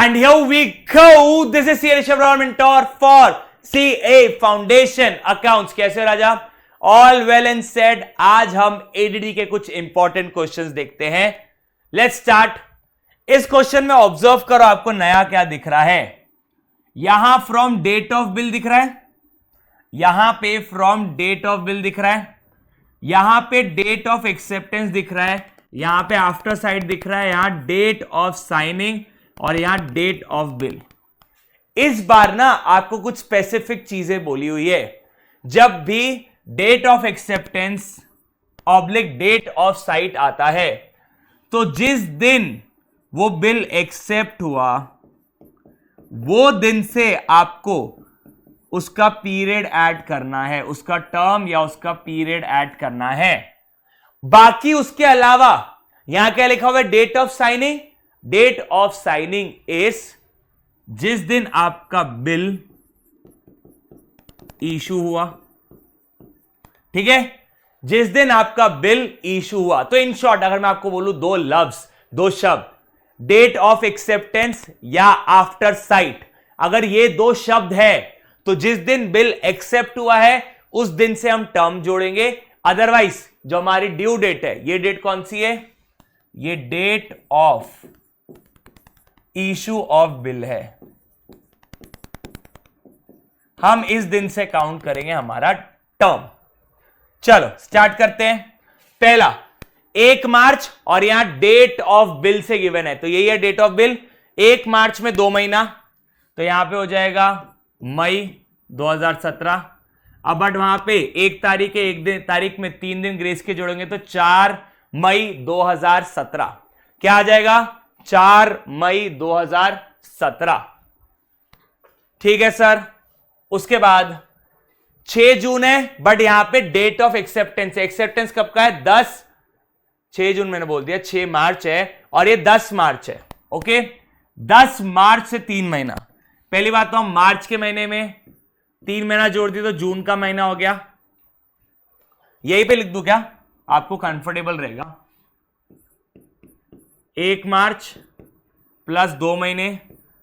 And here we go. This is CA Rishabh Rao, mentor for CA Foundation Accounts. कैसे हो राजा? All well and said. आज हम ADD के कुछ important questions देखते हैं. Let's start. इस क्वेश्चन में ऑब्जर्व करो, आपको नया क्या दिख रहा है. यहां फ्रॉम डेट ऑफ बिल दिख रहा है, यहां पे फ्रॉम डेट ऑफ बिल दिख रहा है, यहां पे डेट ऑफ एक्सेप्टेंस दिख रहा है, यहां पे आफ्टर साइड दिख रहा है, यहां डेट ऑफ साइनिंग और यहां डेट ऑफ बिल. इस बार ना आपको कुछ स्पेसिफिक चीजें बोली हुई है. जब भी date of acceptance oblique date of sight आता है तो जिस दिन वो बिल एक्सेप्ट हुआ वो दिन से आपको उसका पीरियड ऐड करना है, उसका टर्म या उसका पीरियड ऐड करना है. बाकी उसके अलावा यहां क्या लिखा हुआ है, date of signing. Date of signing is जिस दिन आपका बिल इशू हुआ. ठीक है, जिस दिन आपका बिल इशू हुआ. तो इन शॉर्ट अगर मैं आपको बोलूं दो लफ्ज, दो शब्द, डेट ऑफ एक्सेप्टेंस या आफ्टर साइट, अगर ये दो शब्द है तो जिस दिन बिल एक्सेप्ट हुआ है उस दिन से हम टर्म जोड़ेंगे. अदरवाइज जो हमारी ड्यू डेट है, ये डेट कौन सी है, ये date of issue of bill है. हम इस दिन से काउंट करेंगे हमारा टर्म. चलो स्टार्ट करते हैं. पहला 1 मार्च और यहां डेट ऑफ बिल से गिवन है, तो यही है डेट ऑफ बिल. 1 मार्च में 2 महीना, तो यहां पे हो जाएगा मई 2017. अब बट वहां पे 1 तारीख है, 1 दिन तारीख में 3 दिन ग्रेस के जोड़ेंगे तो 4 मई 2017. क्या आ जाएगा, 4 मई 2017. ठीक है सर. उसके बाद 6 जून है, बट यहां पे डेट ऑफ एक्सेप्टेंस, एक्सेप्टेंस कब का है, 6 जून मैंने बोल दिया, 6 मार्च है और ये 10 मार्च है. ओके, 10 मार्च से 3 महीना. पहली बात तो हम मार्च के महीने में 3 महीना जोड़ दिए तो जून का महीना हो गया. यहीं पे लिख दूं क्या, आपको कंफर्टेबल रहेगा. 1 मार्च प्लस 2 महीने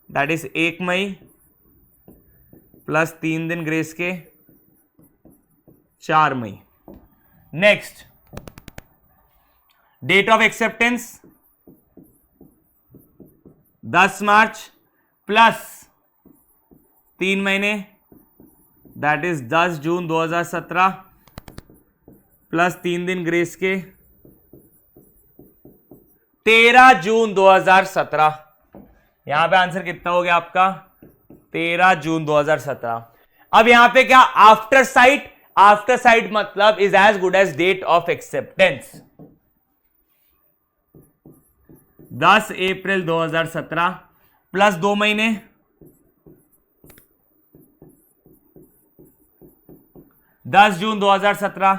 दैट इज 1 मई प्लस 3 दिन ग्रेस के 4 मई. Next date of acceptance 10 March plus 3 महीने दैट इज 10 जून 2017 प्लस 3 दिन ग्रेस के 13 जून 2017. यहां पे आंसर कितना हो गया आपका, 13 जून 2017. अब यहां पे क्या, आफ्टर साइट. आफ्टर साइट मतलब is as good as date of acceptance. 10 अप्रैल 2017 प्लस 2 महीने 10 जून 2017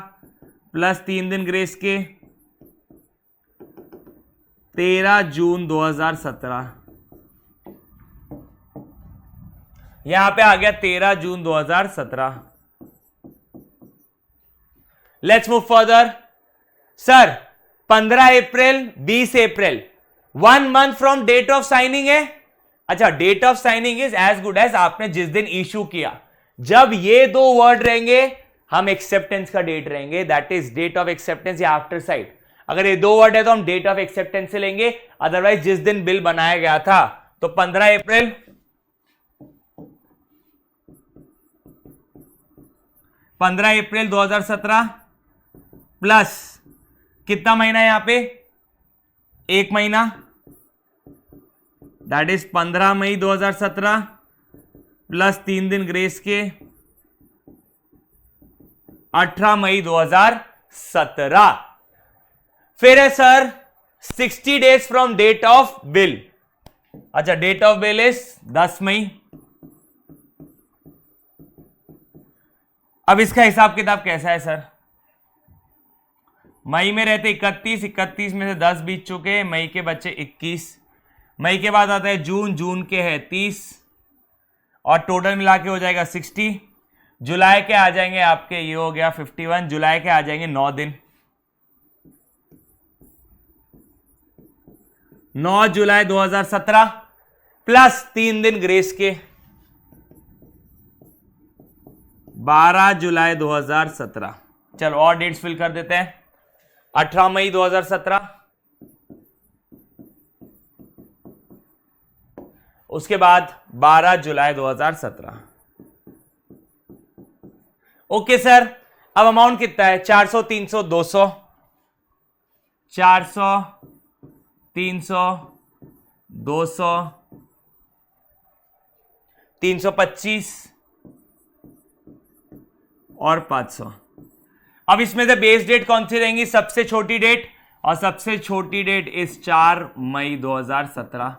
प्लस 3 दिन ग्रेस के 13 जून 2017. यहां पे आ गया 13 जून 2017. Let's move further. सर 15 अप्रैल 20 अप्रैल 1 month from date of signing है. अच्छा, date of signing is as good as आपने जिस दिन इशू किया. जब ये दो वर्ड रहेंगे हम एक्सेप्टेंस का डेट रहेंगे, that is date of acceptance या आफ्टर साइट. अगर ये दो वर्ड है तो हम डेट ऑफ एक्सेप्टेंस से लेंगे, अदरवाइज जिस दिन बिल बनाया गया था. तो 15 अप्रैल 2017 प्लस कितना महीना है यहां पे, 1 महीना दैट इज 15 मई 2017 प्लस 3 दिन ग्रेस के 18 मई 2017. फिर है sir 60 days from date of bill. अच्छा, डेट ऑफ बिल इज 10 मई. अब इसका हिसाब किताब कैसा है सर, मई में रहते 31 में से 10 बीत चुके, मई के बच्चे 21. मई के बाद आता है जून, जून के है 30 और टोटल मिला के हो जाएगा 60. जुलाई के आ जाएंगे आपके, ये हो गया 51. जुलाई के आ जाएंगे 9 दिन. 9 जुलाई 2017 प्लस 3 दिन ग्रेस के 12 जुलाई 2017। चलो और डेट्स फिल कर देते हैं। 18 मई 2017, उसके बाद 12 जुलाई 2017। ओके सर, अब अमाउंट कितना है? 400, 300, 200, 400, 300, 200, 325 और 500। अब इसमें से बेस डेट कौन सी रहेंगी? सबसे छोटी डेट, और सबसे छोटी डेट इस 4 मई 2017,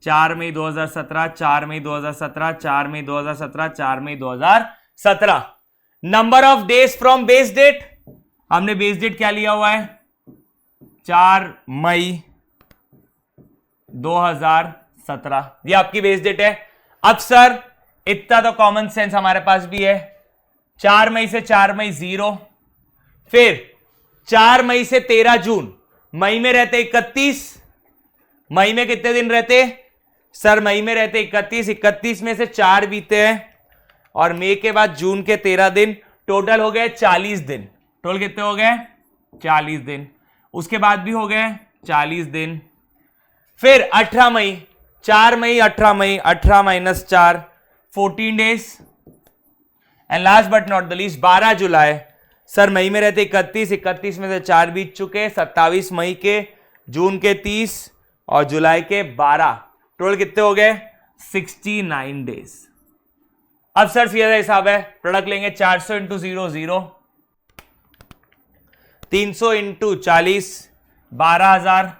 4 मई 2017, 4 मई 2017, 4 मई 2017, 4 मई 2017। Number of days from base date, हमने बेस डेट क्या लिया हुआ है? 4 मई 2017, ये आपकी बेस डेट है। अब सर इतना तो कॉमन सेंस हमारे पास भी है, 4 मई से 4 मई 0, फिर 4 मई से 13 जून, मई में रहते 31, मई में कितने दिन रहते सर? मई में रहते 31, 31 में से 4 बीते हैं और मई के बाद जून के 13 दिन, टोटल हो गए 40 दिन। टोटल कितने हो गए? 40 दिन। उसके बाद भी हो गए 40 दिन। फिर 18 मई, 4 मई, 18 मई, 18 minus 4, 14 days. And last but not the least 12 July. Sir मई में रहते 31, 31 में से 4 बीत चुके, 27 मई के, जून के 30 और जुलाई के 12, टोटल कितने हो गए? 69 डेज। अब सर सीधा हिसाब है, प्रोडक्ट लेंगे 400 इंटू 0 0, 300 इंटू 40 12,000,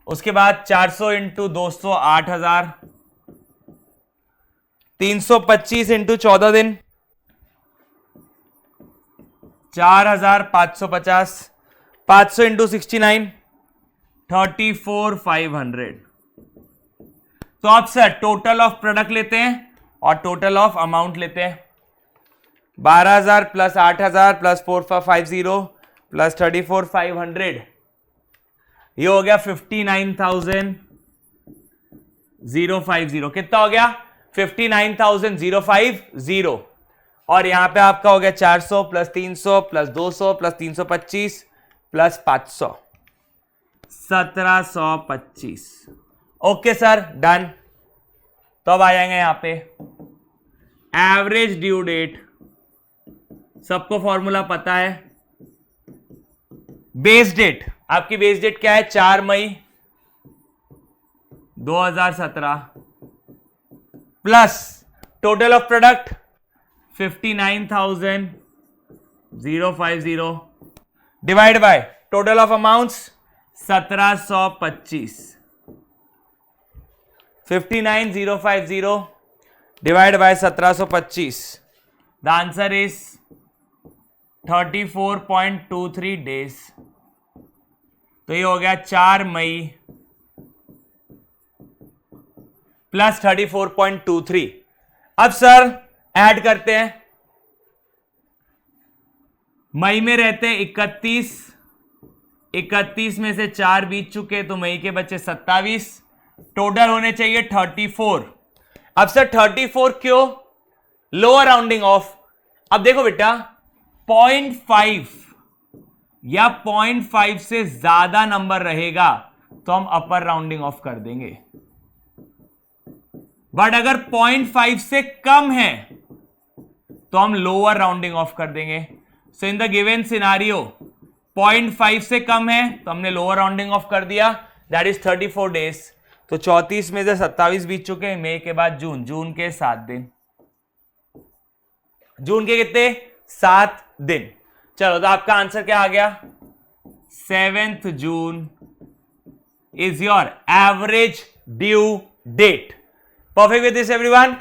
उसके बाद 400 इंटू 200 8,000, 325 इंटू 14 दिन 4,550, 500 इंटू 69 34,500। तो आप सर टोटल ऑफ प्रोडक्ट लेते हैं और टोटल ऑफ अमाउंट लेते हैं। 12,000 प्लस 8,000 प्लस 4,550 प्लस 34,500, ये हो गया 59,050। कितना हो गया? 59,050। और यहां पे आपका हो गया 400 plus 300 plus 200 plus 325 plus 500, 1725। Okay sir, done. तो अब आ जाएंगे यहां पे एवरेज ड्यू डेट, सबको फॉर्मूला पता है। बेस डेट, आपकी बेस डेट क्या है? 4 मई 2017 plus total of product 59,050 divide by total of amounts 1725। 59,050 divide by 1725, the answer is 34.23 days. तो ये हो गया 4 मई प्लस 34.23। अब सर ऐड करते हैं। मई में रहते हैं 31, 31 में से 4 बीत चुके तो मई के बचे 27, टोटल होने चाहिए 34। अब सर 34 क्यों? Lower rounding off. अब देखो बेटा 0.5 या 0.5 से ज्यादा नंबर रहेगा तो हम अपर राउंडिंग ऑफ कर देंगे, बट अगर 0.5 से कम है तो हम लोअर राउंडिंग ऑफ कर देंगे। सो इन द गिवन सिनारियो 0.5 से कम है तो हमने लोअर राउंडिंग ऑफ कर दिया, दैट इज 34 डेज। तो 34 में से 27 बीत चुके हैं, मई के बाद जून, जून के 7 दिन, जून के कितने? 7 दिन। चलो तो आपका आंसर क्या आ गया? 7th June is your average due date. Perfect with this everyone.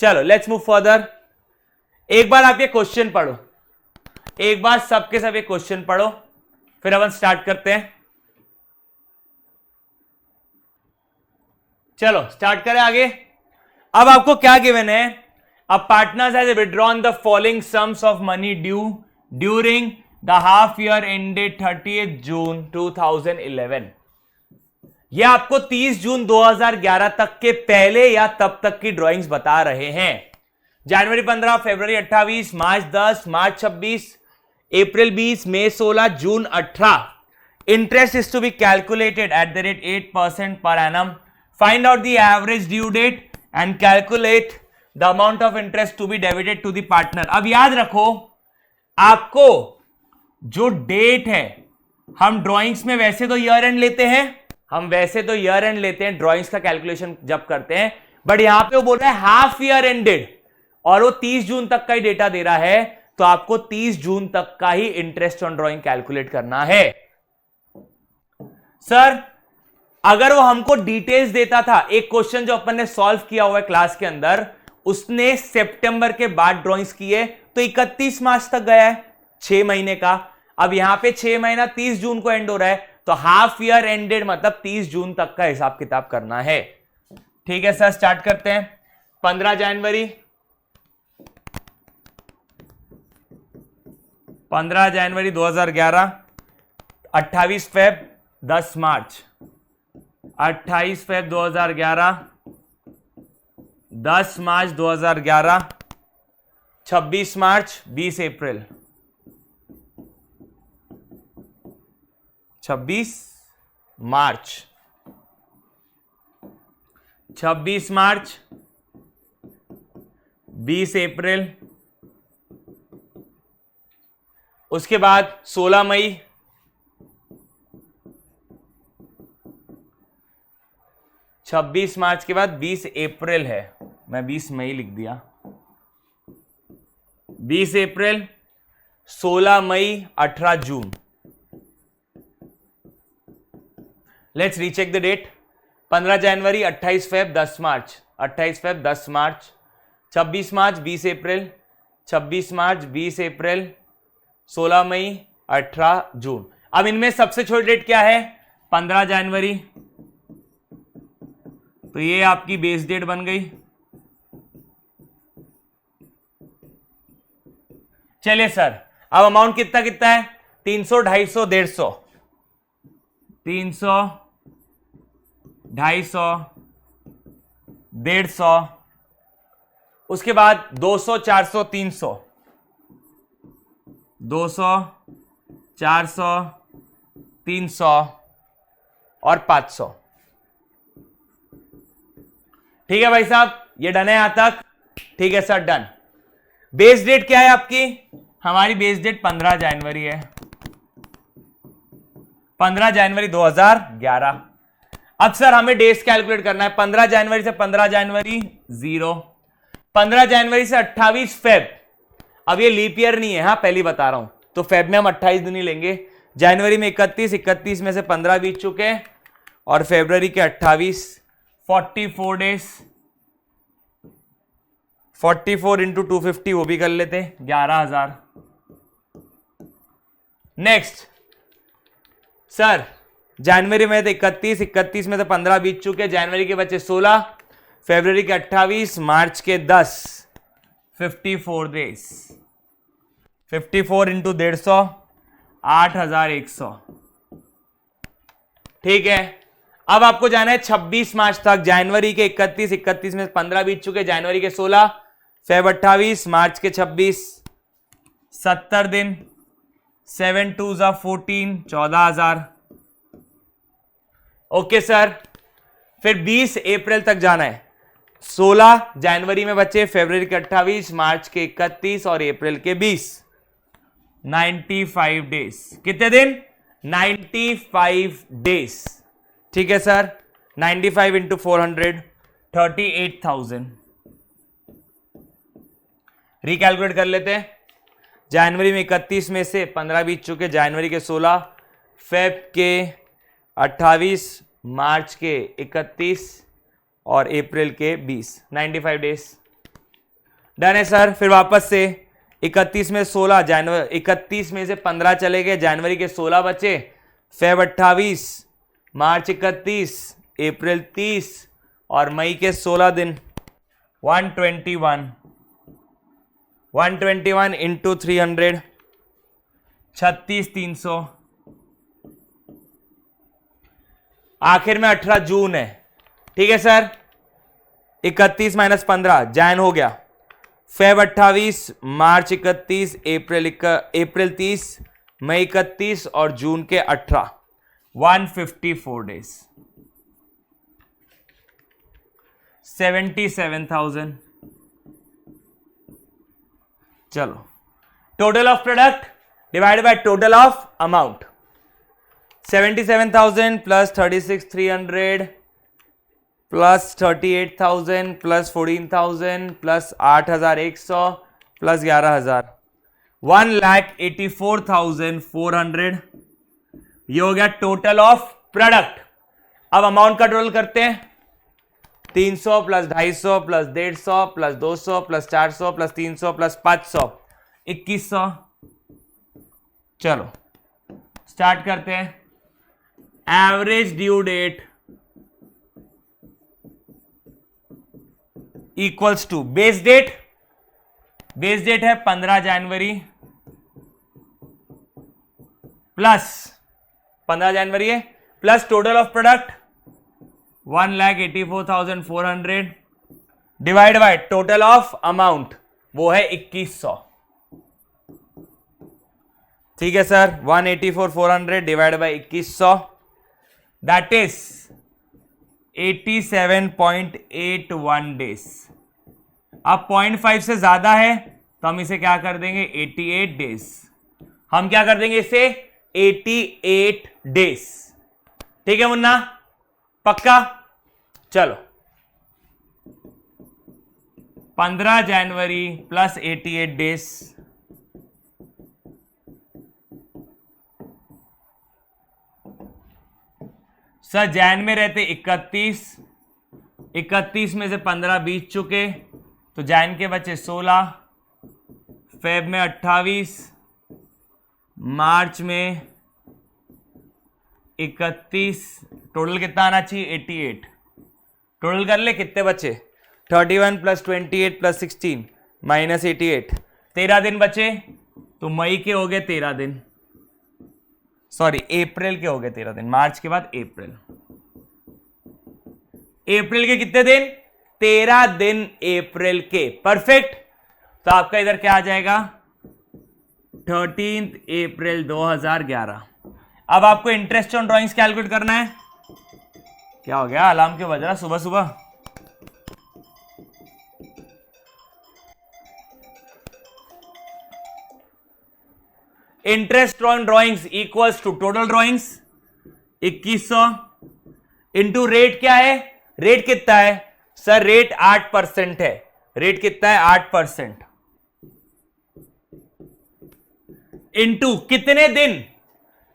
चलो लेट्स मूव फर्दर। एक बार आप ये क्वेश्चन पढ़ो, एक बार सबके सब ये क्वेश्चन पढ़ो, फिर अपन स्टार्ट करते हैं। चलो स्टार्ट करें आगे। अब आपको क्या गिवन है? A partners has withdrawn the following sums of money due during the half year ended 30th June 2011। ये आपको 30 जून 2011 तक के पहले या तब तक की ड्राइंग्स बता रहे हैं। जनवरी 15, फरवरी 28, मार्च 10, मार्च 26, अप्रैल 20, मई 16, जून 18। Interest is to be calculated at the rate 8% per annum. Find out the average due date and calculate the amount of interest to be debited to the partner. अब याद रखो, आपको जो डेट है, हम ड्राइंग्स में वैसे तो ईयर एंड लेते हैं, ड्राइंग्स का कैलकुलेशन जब करते हैं, बट यहां पे वो बोल रहा है हाफ ईयर एंडेड और वो 30 जून तक का ही डेटा दे रहा है, तो आपको 30 जून तक का ही इंटरेस्ट ऑन ड्राइंग कैलकुलेट करना है। सर अगर वो हमको डिटेल्स देता था, एक क्वेश्चन जो अपन ने सॉल्व किया हुआ है क्लास के अंदर, उसने सितंबर के बाद ड्राइंग्स किए तो 31 मार्च तक गया है, 6 महीने का। अब यहां पे 6 महीना 30 जून को एंड हो रहा है, तो हाफ ईयर एंडेड मतलब 30 जून तक का हिसाब किताब करना है। ठीक है सर, स्टार्ट करते हैं। 15 जनवरी 2011, 28 फेब 10 मार्च, 28 फेब 2011, 10 मार्च 2011, 26 मार्च 20 अप्रैल, 26 मार्च 20 अप्रैल, उसके बाद 16 मई, 26 मार्च के बाद 20 अप्रैल है, मैं 20 मई लिख दिया, 20 अप्रैल, 16 मई, 18 June. Let's recheck the date. 15 जनवरी, 28 फेब, 10 मार्च, 28 फेब 10 मार्च, 26 मार्च 20 अप्रैल, 26 मार्च 20 अप्रैल, 16 मई, 18 जून। अब इनमें सबसे छोटी डेट क्या है? 15 जनवरी, तो ये आपकी बेस डेट बन गई। चलिए सर, अब अमाउंट कितना कितना है? 300, 250, 150, 300, 250, 150, उसके बाद 200, 400, 300, 200, 400, 300 और 500। ठीक है भाई साहब, ये डन है यहां तक? ठीक है सर, डन। बेस डेट क्या है आपकी? हमारी बेस डेट 15 जनवरी है, 15 जनवरी 2011। अब सर हमें डेज कैलकुलेट करना है। 15 जनवरी से 15 जनवरी 0, 15 जनवरी से 28 फेब। अब ये लीप ईयर नहीं है, हाँ पहली बता रहा हूं, तो फेब में हम 28 दिन ही लेंगे। जनवरी में 31, 31 में से 15 बीत चुके, और फरवरी के 28, 44 डेज, 44 इंटू 250 वो भी कर लेते, 11,000। नेक्स्ट सर, जनवरी में तो 31, 31 में से 15 बीत चुके, जनवरी के बचे 16, फरवरी के 28, मार्च के 10, 54 डेज, 54 इंटू 150, 8,100। ठीक है, अब आपको जाना है 26 मार्च तक। जनवरी के 31, 31 में 15 बीत चुके, जनवरी के 16, फेब 28, मार्च के 26, 70 दिन, 7 2 14, 14,000। ओके सर, फिर 20 अप्रैल तक जाना है। 16 जनवरी में बचे, फरवरी के 28, मार्च के 31 और अप्रैल के 20, 95 डेज। कितने दिन? 95 डेज। ठीक है सर, 95 इंटू 400, 38,000। रिकैलकुलेट कर लेते हैं। जनवरी में 31 में से 15 बीत चुके, जनवरी के 16, फेब के 28, मार्च के 31 और अप्रैल के 20, 95 डेज। डन है सर। फिर वापस से 31 में 16, जनवरी 31 में से 15 चले गए, जनवरी के 16 बचे, फेब 28, मार्च 31, अप्रैल 30 और मई के 16 दिन, 121 इंटू 300, 36,300। आखिर में 18 जून है, ठीक है सर। 31 माइनस 15 जैन हो गया, फेब 28, मार्च 31, अप्रैल 30, मई 31 और जून के 18, 154 डेज, 77,000। चलो, total of product divide by total of amount, 77,000 plus 36,300 plus 38,000 plus 14,000 plus 8,100 plus 11,000, 1,84,400। ये हो गया टोटल ऑफ प्रोडक्ट। अब अमाउंट का टोटल करते हैं, 300 plus 250 plus 150 plus 200 plus 400 plus 300 plus 500, 2100। चलो स्टार्ट करते हैं। Average due date equals to base date है 15 जनवरी प्लस 15 जनवरी है plus total of product 1,84,400 divide by total of amount, वो है 2100। ठीक है sir, 1,84,400 divide by 2100, that is 87.81 days. अब 0.5 से ज्यादा है तो हम इसे क्या कर देंगे, 88 डेज। हम क्या कर देंगे इसे, 88 डेज। ठीक है मुन्ना, पक्का। चलो 15 जनवरी प्लस 88 डेज, सर जैन में रहते 31 में से 15 बीत चुके तो जैन के बचे 16, फेब में 28, मार्च में 31, टोटल कितना आना चाहिए 88। टोटल कर ले, कितने बचे, 31 प्लस 28 प्लस 16 माइनस 88, 13 दिन बचे। तो मई के हो गए 13 दिन, सॉरी अप्रैल के हो गए 13 दिन, मार्च के बाद अप्रैल। अप्रैल के कितने दिन, 13 दिन अप्रैल के। परफेक्ट। तो आपका इधर क्या आ जाएगा, 13 अप्रैल 2011। अब आपको इंटरेस्ट ऑन ड्राइंग्स कैलकुलेट करना है। क्या हो गया, अलार्म क्यों बज रहा सुबह सुबह। Interest on drawings equals to total drawings 2100 into rate क्या है, रेट कितना है सर, रेट 8% है। रेट कितना है, 8%। इंटू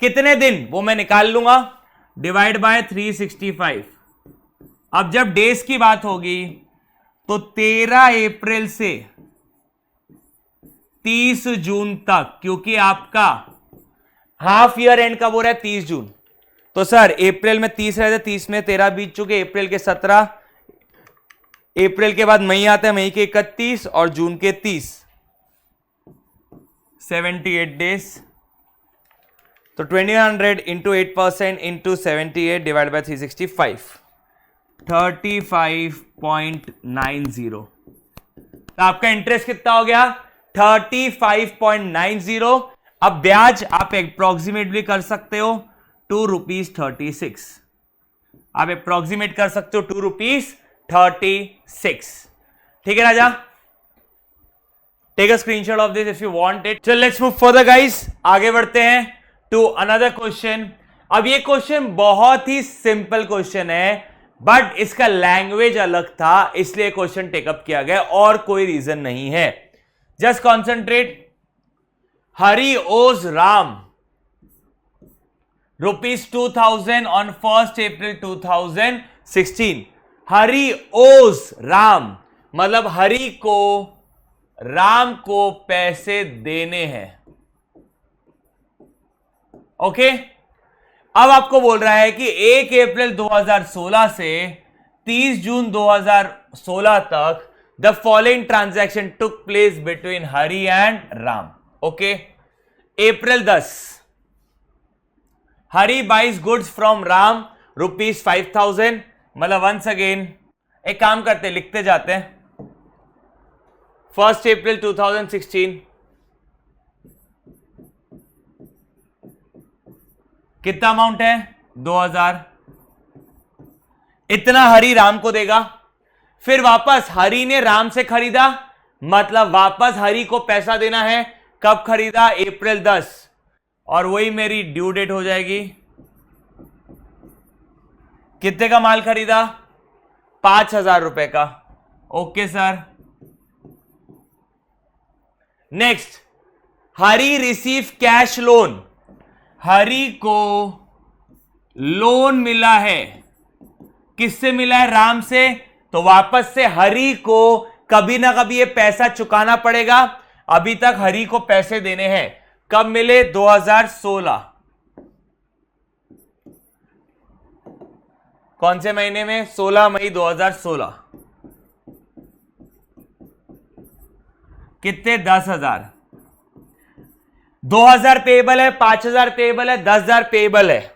कितने दिन वो मैं निकाल लूंगा, डिवाइड बाय 365। अब जब डेज की बात होगी तो 13 अप्रैल से 30 जून तक, क्योंकि आपका हाफ ईयर एंड कब हो रहा है, 30 जून। तो सर अप्रैल में 30 रहते, 30 में 13 बीत चुके, अप्रैल के 17, अप्रैल के बाद मई आता है, मई के 31 और जून के 30, 78 डेज। तो 2100 इंटू 8% इंटू 78 डिवाइड बाय 365, 35.90। तो आपका इंटरेस्ट कितना हो गया, 35.90। अब ब्याज आप अप्रोक्सीमेटली कर सकते हो ₹2.36। आप अप्रोक्सीमेट कर सकते हो ₹2.36। ठीक है राजा, take a screenshot of this if you want it. चलो लेट्स मूव फर्दर गाइस, आगे बढ़ते हैं टू अनदर क्वेश्चन। अब ये क्वेश्चन बहुत ही सिंपल क्वेश्चन है, बट इसका लैंग्वेज अलग था, इसलिए क्वेश्चन टेकअप किया गया, और कोई रीजन नहीं है। Just concentrate. हरि ओज Ram ₹2,000 on 1st April 2016। Hari ओज राम मतलब हरि को राम को पैसे देने हैं। ओके, अब आपको बोल रहा है कि 1 अप्रैल 2016 से 30 जून 2016 तक the following transaction took place between Hari and Ram. Okay, April 10 Hari buys goods from Ram ₹5,000, मतलब वंस अगेन एक काम करते, लिखते जाते हैं। 1 अप्रैल 2016 कितना अमाउंट है? 2,000। इतना हरी राम को देगा। फिर वापस हरी ने राम से खरीदा, मतलब वापस हरी को पैसा देना है। कब खरीदा? अप्रैल 10, और वही मेरी ड्यू डेट हो जाएगी। कितने का माल खरीदा? 5,000 रुपए का। Okay sir. नेक्स्ट, हरी रिसीव कैश लोन। हरी को लोन मिला है, किससे मिला है? राम से। तो वापस से हरी को कभी ना कभी ये पैसा चुकाना पड़ेगा। अभी तक हरी को पैसे देने हैं। कब मिले? 2016। कौन से महीने में? 16 मई 2016। कितने? 10,000। 2,000 पेएबल है, 5,000 पेएबल है, 10,000 पेएबल है।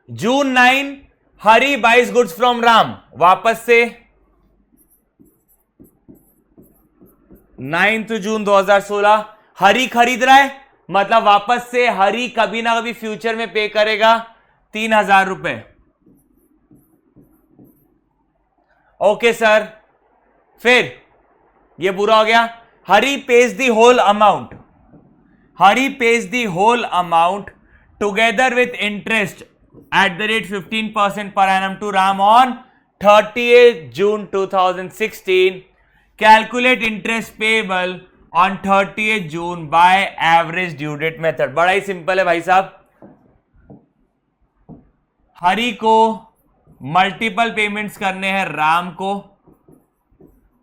जून 9 हरी बाइज गुड्स फ्रॉम राम। वापस से 9 जून 2016 हरी खरीद रहा है, मतलब वापस से हरी कभी ना कभी फ्यूचर में पे करेगा 3,000 रुपए। Okay sir. फिर ये पूरा हो गया। Hari pays the whole amount. Hari pays the whole amount together with interest at the rate 15% per annum to Ram on 30th June 2016. Calculate interest payable on 30th June by average due date method. बड़ा ही simple है भाई साहब। हरी को multiple payments करने हैं राम को,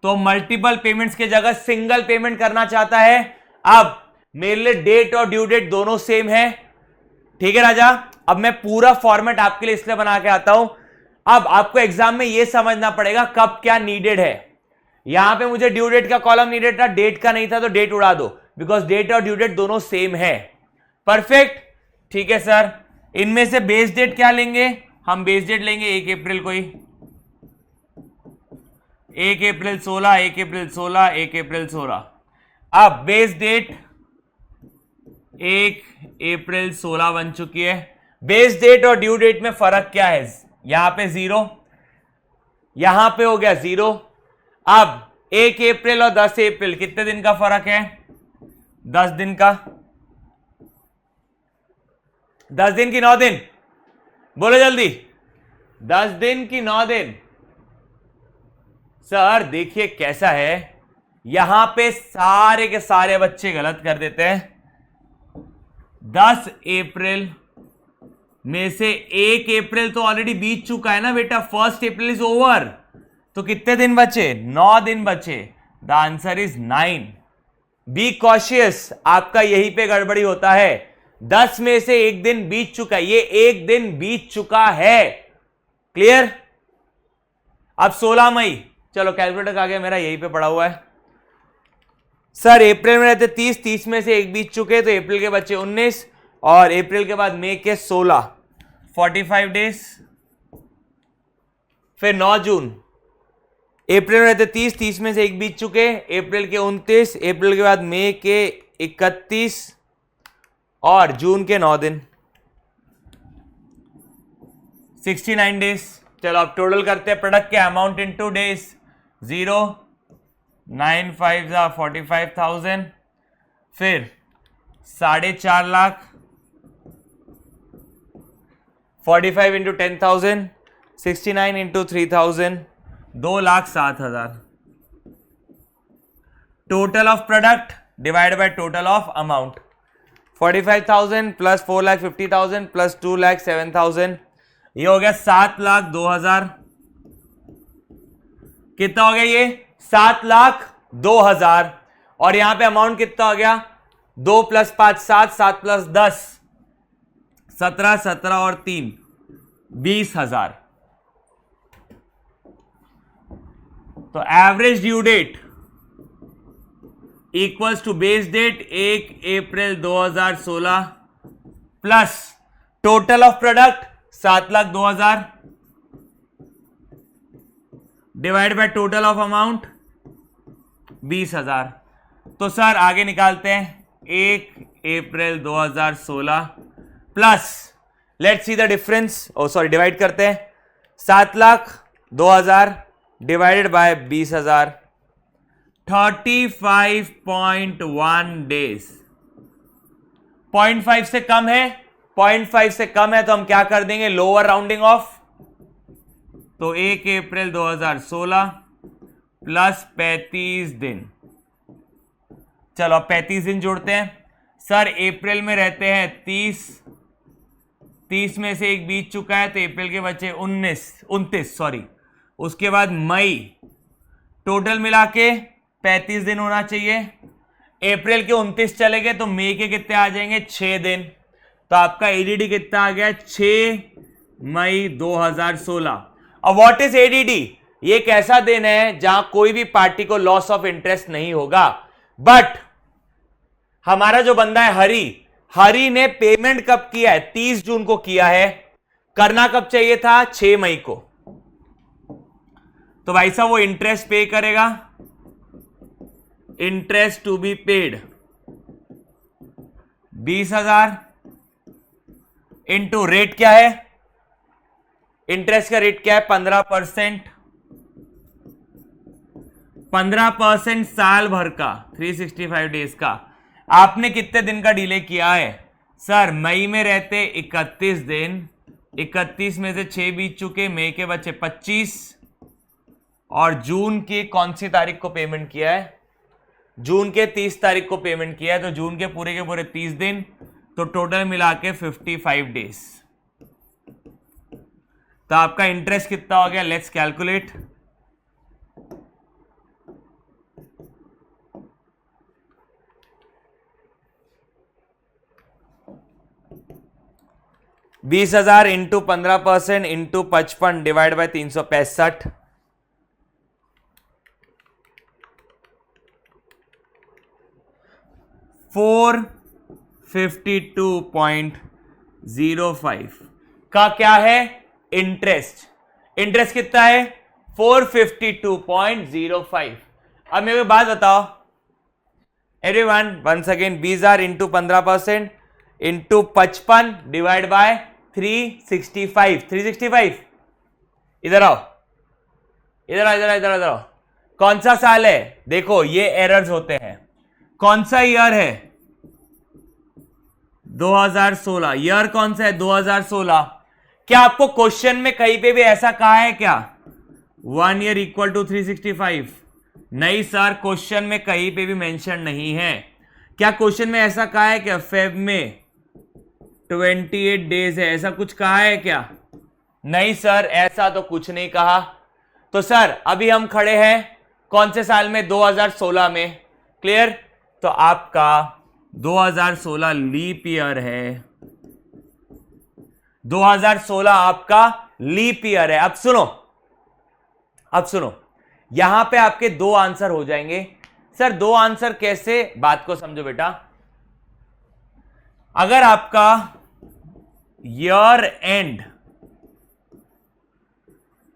तो multiple payments की जगह सिंगल पेमेंट करना चाहता है। अब मेरे लिए डेट और ड्यू डेट दोनों सेम है। ठीक है राजा। अब मैं पूरा फॉर्मेट आपके लिए इसलिए बना के आता हूं। अब आपको एग्जाम में यह समझना पड़ेगा कब क्या नीडेड है। यहां पे मुझे ड्यू डेट का कॉलम नीडेड था, डेट का नहीं था, तो डेट उड़ा दो, बिकॉज डेट और ड्यू डेट दोनों सेम है। परफेक्ट। ठीक है सर। इनमें से बेस डेट क्या लेंगे? हम बेस डेट लेंगे 1 अप्रैल को ही। 1 अप्रैल 16, 1 अप्रैल 16, 1 अप्रैल 16। अब बेस डेट 1 अप्रैल 16 बन चुकी है। बेस डेट और ड्यू डेट में फर्क क्या है? यहां पे 0, यहां पे हो गया 0। अब 1 अप्रैल और 10 अप्रैल कितने दिन का फर्क है? 10 दिन का। 10 दिन की 9 दिन? बोलो जल्दी। 10 दिन की 9 दिन। सर देखिए कैसा है, यहां पे सारे के सारे बच्चे गलत कर देते हैं। 10 अप्रैल में से 1 अप्रैल तो ऑलरेडी बीत चुका है ना बेटा। 1 अप्रैल इज ओवर, तो कितने दिन बचे? 9 दिन बचे। The answer is 9। Be cautious, आपका यहीं पे गड़बड़ी होता है। 10 में से 1 दिन बीत चुका है, ये 1 दिन बीत चुका है। क्लियर? अब 16 मई, चलो कैलकुलेटर आ गया मेरा, यहीं पे पड़ा हुआ है। सर अप्रैल में रहते 30, 30 में से 1 बीत चुके, तो अप्रैल के बच्चे 19, और अप्रैल के बाद मई के 16, 45 डेज। फिर 9 जून, अप्रैल में रहते 30, 30 में से 1 बीत चुके, अप्रैल के 29, अप्रैल के बाद मई के 31 और जून के 9 दिन, 69 डेज। चलो अब टोटल करते हैं प्रोडक्ट के अमाउंट इनटू डेज। 0, 9 5 45,000, फिर 4.5 lakh, 45 into 10,000, 69 into 3,000, 2,07,000। Total of product divide by total of amount. 45,000 plus 4,50,000 plus 2,07,000, ये हो गया 7,02,000। कितना हो गया ये? 7,02,000। और यहां पे अमाउंट कितना हो गया? 2 + 5 7, 7 + 10 17, 17 और 3 20,000। तो average due date equals to base date 1 April 2016 plus total of product 7,02,000 divide by total of amount 20,000। तो सर आगे निकालते हैं 1 अप्रैल 2016 plus, let's see the difference, divide करते हैं 7,02,000 डिवाइडेड बाय 20,000, 35.1 डेज। 0.5 से कम है, 0.5 से कम है तो हम क्या कर देंगे, लोअर राउंडिंग ऑफ। तो 1 अप्रैल 2016 प्लस 35 दिन, चलो अब 35 दिन जोड़ते हैं। सर अप्रैल में रहते हैं 30 में से एक बीत चुका है तो अप्रैल के बचे 29 सॉरी, उसके बाद मई, टोटल मिला के 35 दिन होना चाहिए। अप्रैल के 29 चले गए तो मई के कितने आ जाएंगे, 6 दिन। तो आपका एडीडी कितना आ गया, 6 मई 2016। अब व्हाट इज एडीडी, ये एक ऐसा दिन है जहां कोई भी पार्टी को लॉस ऑफ इंटरेस्ट नहीं होगा। बट हमारा जो बंदा है हरी ने पेमेंट कब किया है, 30 जून को किया है, करना कब चाहिए था, 6 मई को। तो भाई साहब वो इंटरेस्ट पे करेगा, interest to be paid 20,000 into rate क्या है, इंटरेस्ट का रेट क्या है 15%, 15% साल भर का 365 डेज का। आपने कितने दिन का डिले किया है, सर मई में रहते 31 दिन, 31 में से 6 बीत चुके, मई के बचे 25, और जून की कौन सी तारीख को पेमेंट किया है, जून के 30 तारीख को पेमेंट किया है, तो जून के पूरे 30 दिन, तो टोटल मिला के 55 डेज। तो आपका इंटरेस्ट कितना हो गया, let's calculate. $20,000 into 15% into 55 divide by 365, 452.05 का क्या है, इंटरेस्ट। इंटरेस्ट कितना है 452.05। अब मेरे को बात बताओ everyone, once again 20,000 into 15% into 55 divide by 365। इधर आओ, इधर आओ। कौन सा साल है, देखो ये एरर्स होते हैं। कौन सा ईयर है, 2016। ईयर कौन सा है, 2016। क्या आपको क्वेश्चन में कहीं पे भी ऐसा कहा है क्या, 1 ईयर इक्वल टू 365? नहीं सर, क्वेश्चन में कहीं पे भी मेंशन नहीं है। क्या क्वेश्चन में ऐसा कहा है क्या, फेब में 28 डेज है, ऐसा कुछ कहा है क्या? नहीं सर, ऐसा तो कुछ नहीं कहा। तो सर अभी हम खड़े हैं कौन से साल में, 2016 में। क्लियर? तो आपका 2016 लीप ईयर है, 2016 आपका लीप ईयर है। अब सुनो, यहां पे आपके 2 आंसर हो जाएंगे। सर 2 आंसर कैसे, बात को समझो बेटा। अगर आपका ईयर एंड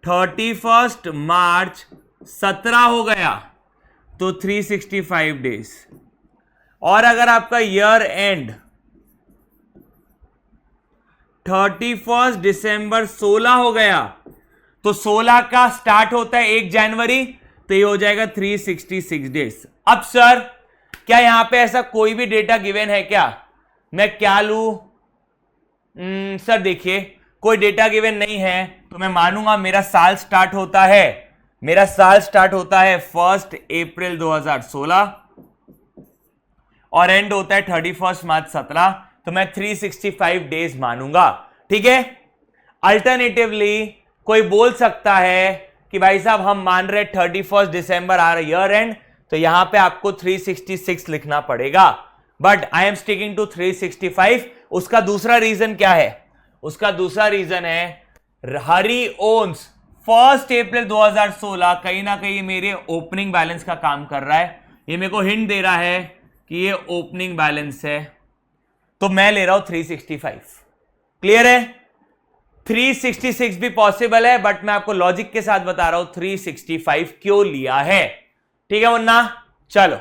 31 मार्च 17 हो गया तो 365 डेज, और अगर आपका ईयर एंड 31 दिसंबर 16 हो गया तो 16 का स्टार्ट होता है 1 जनवरी, तो ये हो जाएगा 366 डेज। अब सर क्या यहां पे ऐसा कोई भी डेटा गिवन है क्या, मैं क्या लूं? सर देखिए कोई डेटा गिवन नहीं है तो मैं मानूंगा मेरा साल स्टार्ट होता है 1 अप्रैल 2016 और एंड होता है 31 मार्च 17, तो मैं 365 डेज मानूंगा। ठीक है। अल्टरनेटिवली कोई बोल सकता है कि भाई साहब हम मान रहे 31 दिसंबर आ रहा ईयर एंड, तो यहां पे आपको 366 लिखना पड़ेगा, but I am sticking to 365। उसका दूसरा रीजन क्या है, उसका दूसरा रीजन है हरी ओन्स 1 अप्रैल 2016 कहीं ना कहीं मेरे ओपनिंग बैलेंस का काम कर रहा है। ये मेरे को हिंट दे रहा है कि ये ओपनिंग बैलेंस है, तो मैं ले रहा हूं 365। क्लियर है? 366 भी पॉसिबल है, बट मैं आपको लॉजिक के साथ बता रहा हूं 365 क्यों लिया है। ठीक है मुन्ना, चलो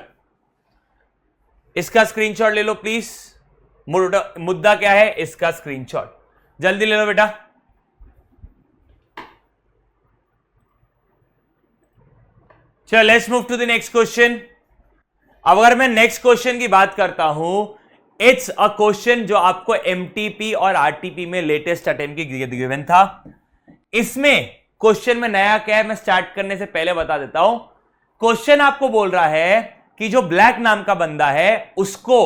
इसका स्क्रीनशॉट ले लो प्लीज। मुद्दा क्या है, इसका स्क्रीनशॉट जल्दी ले लो बेटा। चलो let's move to the next question. अब अगर मैं नेक्स्ट क्वेश्चन की बात करता हूं, इट्स अ क्वेश्चन जो आपको एमटीपी और आरटीपी में लेटेस्ट अटेम्प्ट की गिवन था। इसमें क्वेश्चन में नया क्या है, मैं स्टार्ट करने से पहले बता देता हूं। क्वेश्चन आपको बोल रहा है कि जो ब्लैक नाम का बंदा है उसको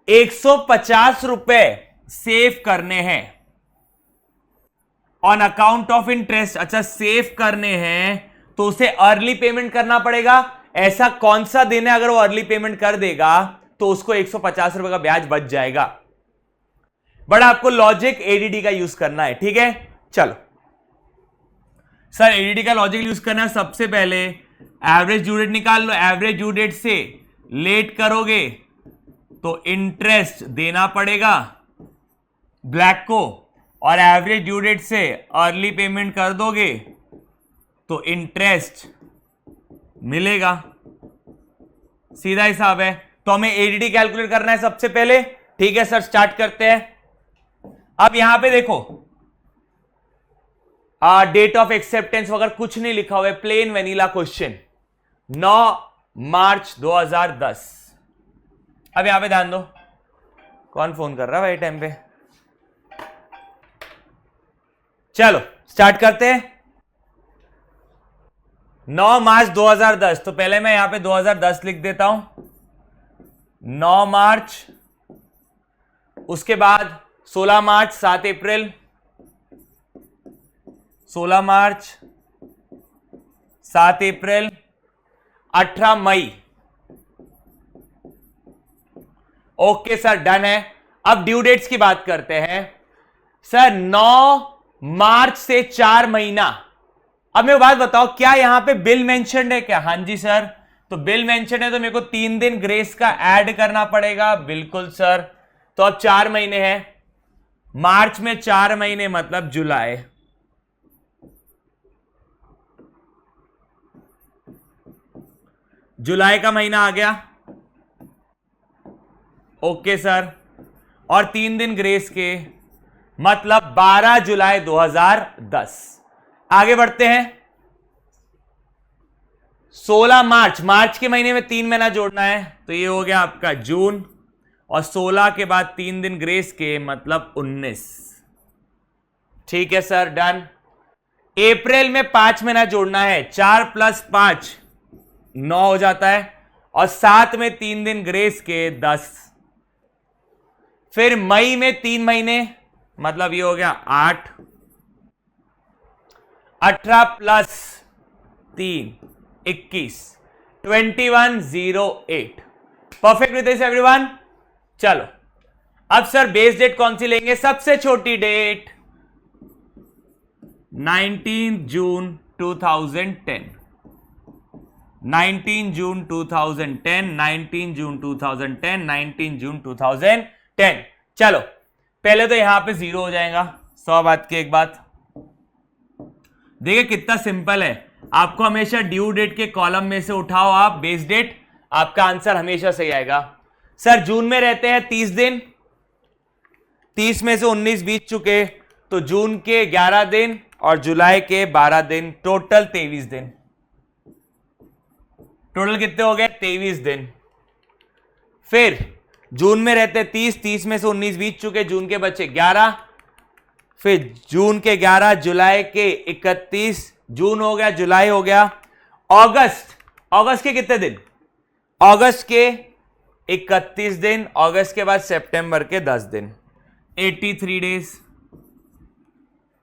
150 रुपए सेव करने हैं ऑन अकाउंट ऑफ इंटरेस्ट। अच्छा, सेव करने हैं तो उसे अर्ली पेमेंट करना पड़ेगा। ऐसा कौन सा दिन है अगर वो अर्ली पेमेंट कर देगा तो उसको 150 रुपए का ब्याज बच जाएगा। बट आपको लॉजिक एडीडी का यूज करना है। ठीक है, चलो सर एडीडी का लॉजिक यूज करना है। सबसे पहले एवरेज ड्यू डेट निकाल लो। एवरेज ड्यू डेट से लेट करोगे तो इंटरेस्ट देना पड़ेगा ब्लैक को, और एवरेज ड्यू डेट से अर्ली पेमेंट कर दोगे तो इंटरेस्ट मिलेगा। सीधा हिसाब है। तो हमें एडीडी कैलकुलेट करना है सबसे पहले। ठीक है सर, स्टार्ट करते हैं। अब यहां पे देखो डेट ऑफ एक्सेप्टेंस वगैरह कुछ नहीं लिखा हुआ है, प्लेन वेनिला क्वेश्चन 9 मार्च 2010। अब यहां पे ध्यान दो, कौन फोन कर रहा है भाई टाइम पे। चलो स्टार्ट करते हैं। 9 मार्च 2010, तो पहले मैं यहां पे 2010 लिख देता हूं। 9 मार्च, उसके बाद 16 मार्च, 7 अप्रैल, 16 मार्च, 7 अप्रैल, 18 मई। ओके सर, डन है। अब ड्यू डेट्स की बात करते हैं। सर 9 मार्च से 4 महीना। अब मैं बात बताओ, क्या यहां पे बिल मेंशन्ड है क्या? हाँ जी सर, तो बिल मेंशन है तो मेरे को 3 दिन ग्रेस का ऐड करना पड़ेगा। बिल्कुल सर। तो अब 4 महीने हैं, मार्च में 4 महीने मतलब जुलाई। जुलाई का महीना आ गया। ओके सर, और 3 दिन ग्रेस के मतलब 12 जुलाई 2010। आगे बढ़ते हैं। 16 मार्च, मार्च के महीने में 3 महीना जोड़ना है तो ये हो गया आपका जून, और 16 के बाद 3 दिन ग्रेस के मतलब 19। ठीक है सर, डन। अप्रैल में 5 महीना जोड़ना है, 4 + 5 9 हो जाता है, और 7 में 3 दिन ग्रेस के 10। फिर मई में 3 महीने मतलब ये हो गया 8, 18 + 3 21, 2108। Perfect with this everyone. चलो अब सर बेस डेट कौन सी लेंगे? सबसे छोटी डेट 19 जून 2010। 19 जून 2010, 19 जून 2010, 19 जून 2010। चलो पहले तो यहां पे 0 हो जाएगा। 100 बात की एक बात, देखिए कितना सिंपल है। आपको हमेशा ड्यू डेट के कॉलम में से उठाओ आप बेस डेट, आपका आंसर हमेशा सही आएगा। सर जून में रहते हैं 30 दिन, 30 में से 19 बीत चुके, तो जून के 11 दिन और जुलाई के 12 दिन, टोटल 23 दिन। टोटल कितने हो गए? 23 दिन। फिर जून में रहते 30, 30 में से 19 बीत चुके, जून के बचे 11, फिर जून के 11, जुलाई के 31, जून हो गया, जुलाई हो गया, अगस्त, अगस्त के कितने दिन? अगस्त के 31 दिन, अगस्त के बाद सितंबर के 10 दिन, 83 डेज।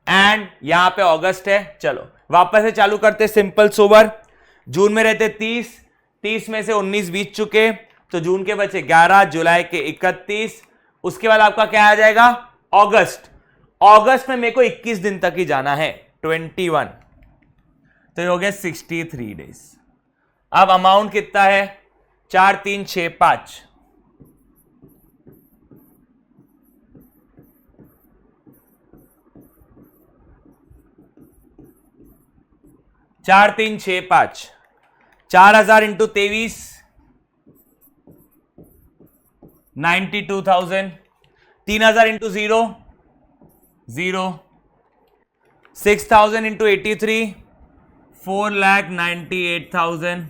एंड यहां पे अगस्त है। चलो वापस से चालू करते, सिंपल सोबर। जून में रहते 30, 30 में से 19 बीत चुके, तो जून के बचे 11, जुलाई के 31, उसके बाद आपका क्या आ जाएगा? अगस्त। अगस्त में मेरे को 21 दिन तक ही जाना है, 21, तो ये हो गया 63 डेज। अब अमाउंट कितना है? 4 3 6 5, 4365 4000 इंटू 23 92,000 3000 इंटू 0 0 6000 इंटू 83 4,98,000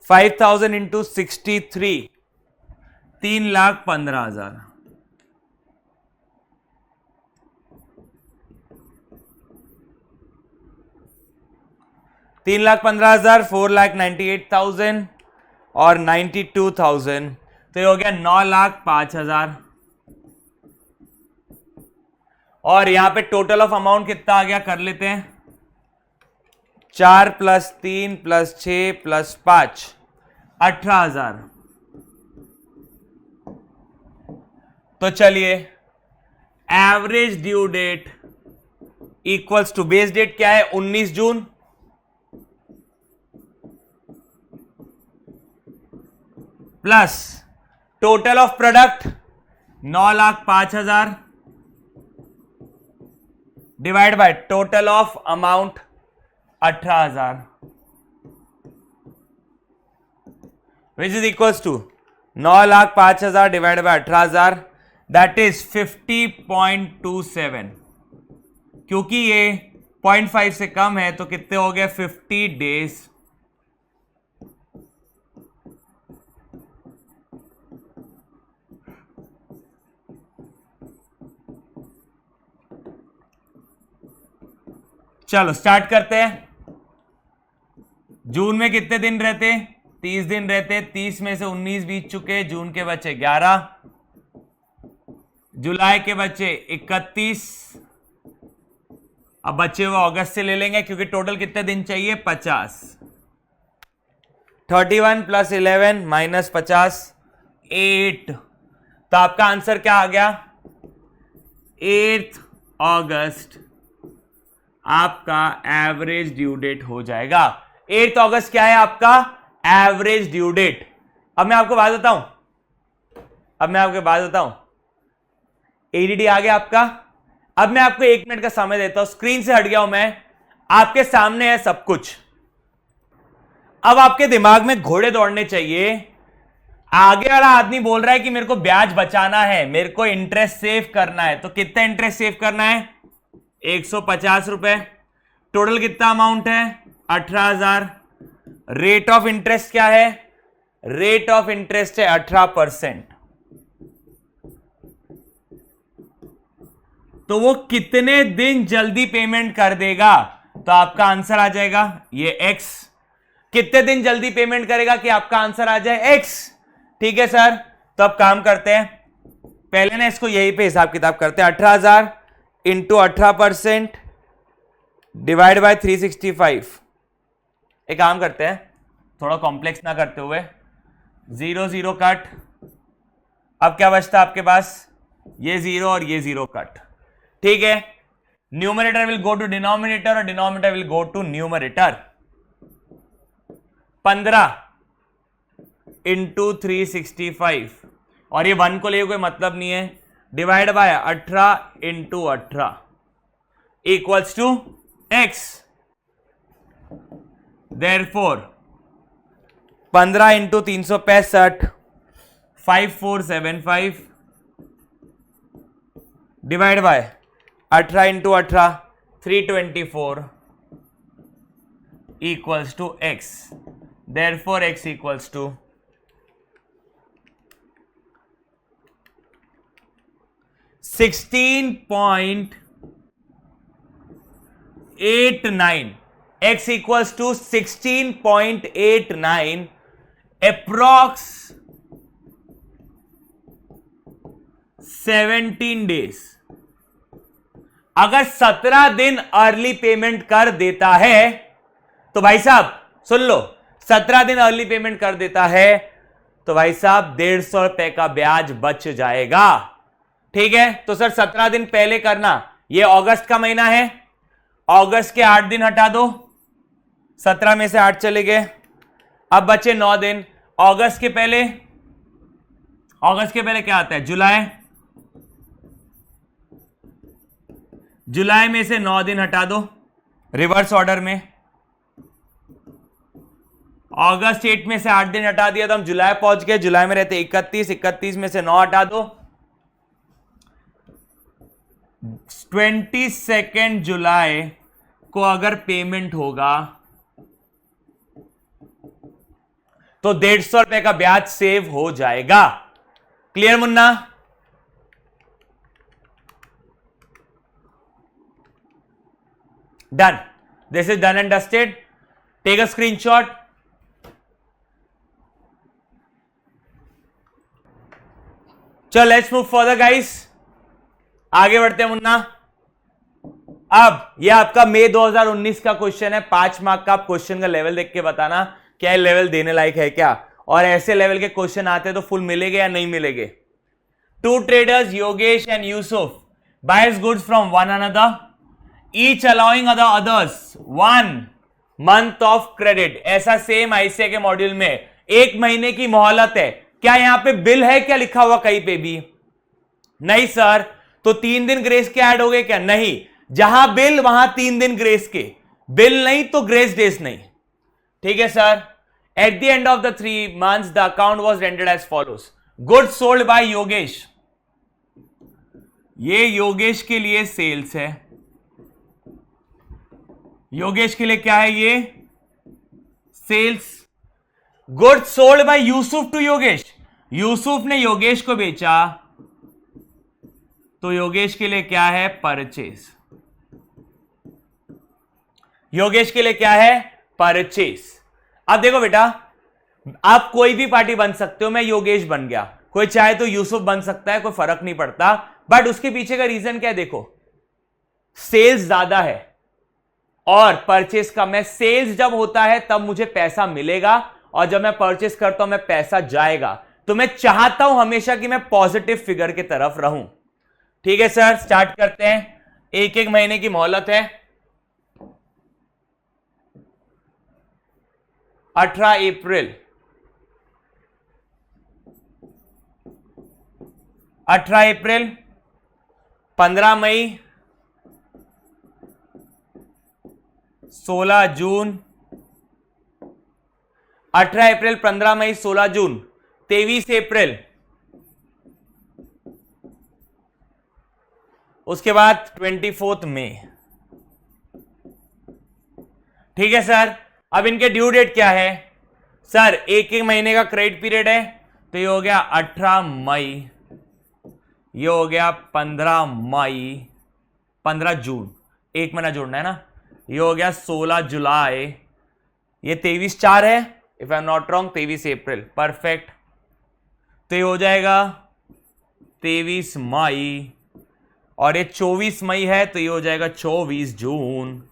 5,000 इंटू 63 3,15,000 3,15,000 4,98,000 और 92,000 तो ये हो गया 9,05,000 और यहां पे टोटल ऑफ अमाउंट कितना आ गया कर लेते हैं 4 + 3 + 6 + 5 18,000 तो चलिए average due date equals to base date क्या है 19 June plus total of product 9,05,000 divide by total of amount 18,000 which is equals to 9,05,000 divide by 18,000 that is 50.27 क्योंकि ये 0.5 से कम है तो कितने हो गए 50 डेज चलो स्टार्ट करते हैं जून में कितने दिन रहते 30 दिन रहते 30 में से 19 बीत चुके जून के बचे 11 जुलाई के बचे 31 अब बचे हुए अगस्त से ले लेंगे क्योंकि टोटल कितने दिन चाहिए 50 31 + 11 - 50 8 तो आपका आंसर क्या आ गया 8 अगस्त आपका एवरेज ड्यू डेट हो जाएगा 8 अगस्त क्या है आपका एवरेज ड्यू डेट अब मैं आपको बात बताऊं एडीडी आ गया आपका अब मैं आपको 1 मिनट का समय देता हूं स्क्रीन से हट गया हूं मैं आपके सामने है सब कुछ अब आपके दिमाग में घोड़े दौड़ने चाहिए आगे वाला आदमी बोल रहा है कि मेरे को ब्याज बचाना है मेरे को इंटरेस्ट सेव करना है तो कितना इंटरेस्ट सेव करना है 150 रुपए टोटल कितना अमाउंट है 18,000 रेट ऑफ इंटरेस्ट क्या है रेट ऑफ इंटरेस्ट है 18% तो वो कितने दिन जल्दी पेमेंट कर देगा तो आपका आंसर आ जाएगा ये x कितने दिन जल्दी पेमेंट करेगा कि आपका आंसर आ जाए x ठीक है सर तो अब काम करते हैं पहले ना इसको यही पे हिसाब किताब करते हैं 18,000 इंटू 18% डिवाइड बाय 365 एक काम करते हैं थोड़ा कॉम्प्लेक्स ना करते हुए 0 0 कट अब क्या बचता आपके पास ये 0 और ये 0 कट ठीक है numerator will go to denominator और denominator will go to numerator 15 into 365 और ये 1 को ले कोई मतलब नहीं है divide by 18 into 18 equals to x therefore 15 into 365 5475 divide by 18 into 18 324 equals to x therefore x equals to 16.89 x equals to 16.89 approx 17 days अगर 17 दिन अर्ली पेमेंट कर देता है तो भाई साहब सुन लो 17 दिन अर्ली पेमेंट कर देता है तो भाई साहब 150 रुपए का ब्याज बच जाएगा ठीक है तो सर 17 दिन पहले करना ये अगस्त का महीना है अगस्त के 8 दिन हटा दो 17 में से 8 चले गए अब बचे 9 दिन अगस्त के पहले क्या आता है जुलाई में से 9 दिन हटा दो रिवर्स ऑर्डर में। अगस्त 8 में से 8 दिन हटा दिया तो हम जुलाई पहुंच गए। जुलाई में रहते 31, 31 में से 9 हटा दो, 22 जुलाई को अगर पेमेंट होगा तो 150 रुपए का ब्याज सेव हो जाएगा। क्लियर मुन्ना? Done, this is done and dusted. Take a screenshot. चलो लेट्स मूव फर्दर गाइस, आगे बढ़ते हैं मुन्ना। अब यह आपका मई 2019 का क्वेश्चन है, 5 मार्क का। आप क्वेश्चन का लेवल देख के बताना क्या ये लेवल देने लायक है क्या, और ऐसे लेवल के क्वेश्चन आते तो फुल मिलेंगे या नहीं मिलेंगे। Two traders Yogesh and Yusuf buys goods from one another, each allowing others 1 month of credit. ऐसा सेम आईसीए के मॉड्यूल में 1 महीने की मोहलत है। क्या यहां पे बिल है क्या लिखा हुआ कहीं पे भी? नहीं सर। तो 3 दिन ग्रेस के ऐड हो गए क्या? नहीं। जहां बिल वहां 3 दिन ग्रेस के, बिल नहीं तो ग्रेस डेज नहीं। ठीक है sir. At the end of the 3 months the account was rendered as follows. Goods sold by Yogesh, ये योगेश के लिए सेल्स है। योगेश के लिए क्या है? ये sales. Goods sold by Yusuf to Yogesh, Yusuf ने योगेश को बेचा तो योगेश के लिए क्या है? परचेज। योगेश के लिए क्या है? परचेज। अब देखो बेटा, आप कोई भी पार्टी बन सकते हो। मैं योगेश बन गया, कोई चाहे तो यूसुफ बन सकता है, कोई फर्क नहीं पड़ता। बट उसके पीछे का रीजन क्या है? देखो, सेल्स ज्यादा है और परचेस कम है। सेल्स जब होता है तब मुझे पैसा मिलेगा, और जब मैं परचेस करता हूं मैं पैसा जाएगा। तो मैं चाहता हूं हमेशा कि मैं पॉजिटिव फिगर की तरफ रहूं। ठीक है सर, स्टार्ट करते हैं। 1 महीने की मोहलत है। 18 अप्रैल, 18 अप्रैल, 15 मई, 16 जून, 18 अप्रैल, 15 मई, 16 जून, 23 अप्रैल, उसके बाद 24 मई। ठीक है सर। अब इनके ड्यू डेट क्या है? सर 1 महीने का क्रेडिट पीरियड है, तो ये हो गया 18 मई, ये हो गया 15 मई, 15 जून, 1 महीना जोड़ना है ना। ये हो गया 16 जुलाई, ये 23/4 है, if I am not wrong, 23 April. Perfect. तो ये हो जाएगा 23 मई, और ये 24 मई है, तो ये हो जाएगा 24 जून।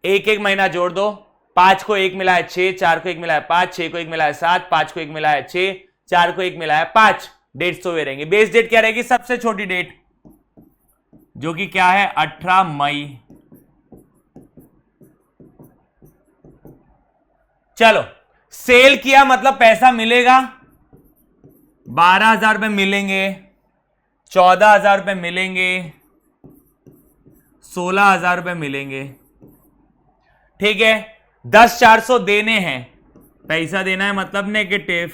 1 महीना जोड़ दो। 5 को 1 मिला है 6, 4 को 1 मिला है 5, 6 को 1 मिला है 7, 5 को 1 मिला है 6, 4 को 1 मिला है 5। डेट्स तो वे रहेंगे। बेस डेट क्या रहेगी? सबसे छोटी डेट, जो कि क्या है? 18 मई। चलो, सेल किया मतलब पैसा मिलेगा। 12,000 रुपए मिलेंगे, 14,000 रुपए मिलेंगे, 16,000 रुपए मिलेंगे। ठीक है। 10,400 देने हैं, पैसा देना है मतलब नेगेटिव।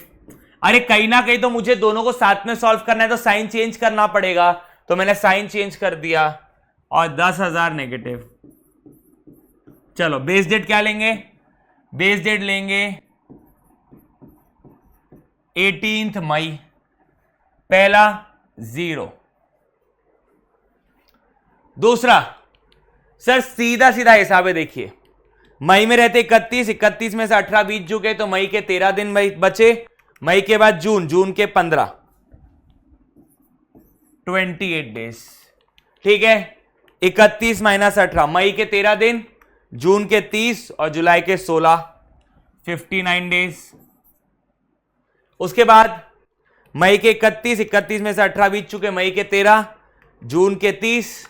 अरे कहीं ना कहीं तो मुझे दोनों को साथ में सॉल्व करना है, तो साइन चेंज करना पड़ेगा। तो मैंने साइन चेंज कर दिया, और 10,000 नेगेटिव। चलो, बेस डेट क्या लेंगे? बेस डेट लेंगे 18 मई, पहला 0। दूसरा, सर सीधा सीधा हिसाब है। देखिए, मई में रहते 31, 31 में से 18 बीत चुके, तो मई के 13 दिन बचे। मई के बाद जून, जून के 15, 28 डेज। ठीक है। 31 माइनस 18, मई के 13 दिन, जून के 30 और जुलाई के 16, 59 डेज। उसके बाद मई के 31, 31 में से 18 बीत चुके, मई के 13, जून के 30।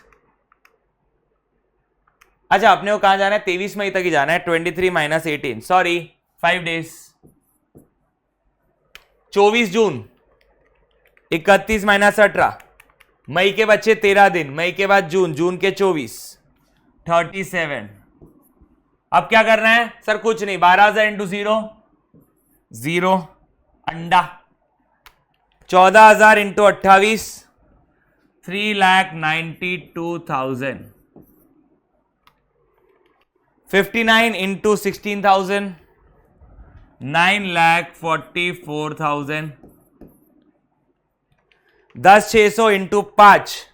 अच्छा, अपने को कहां जाना है? 23 मई तक ही जाना है। 23 माइनस 18, सॉरी 5 डेज। 24 जून, 31 माइनस 18, मई के बच्चे 13 दिन, मई के बाद जून, जून के 24, 37, अब क्या करना है सर? कुछ नहीं, 12,000 इंटू 0 0 अंडा, 14,000 into 28 3,92,000, 59 into 16,000 9,44,000, 10,600 into 5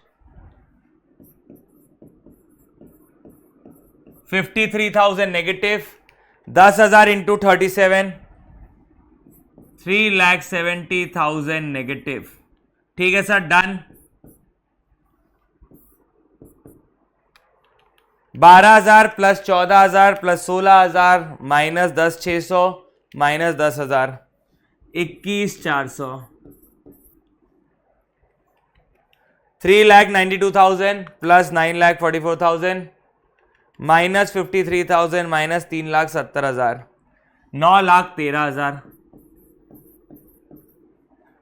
53,000 negative, 10,000 into 37 3,70,000 negative. ठीक है sir, done. 12,000 plus 14,000 plus 16,000 minus 10,600 minus 10,000 21,400, 3,92,000 plus 9,44,000 minus 53,000 minus 3,70,000 9,13,000।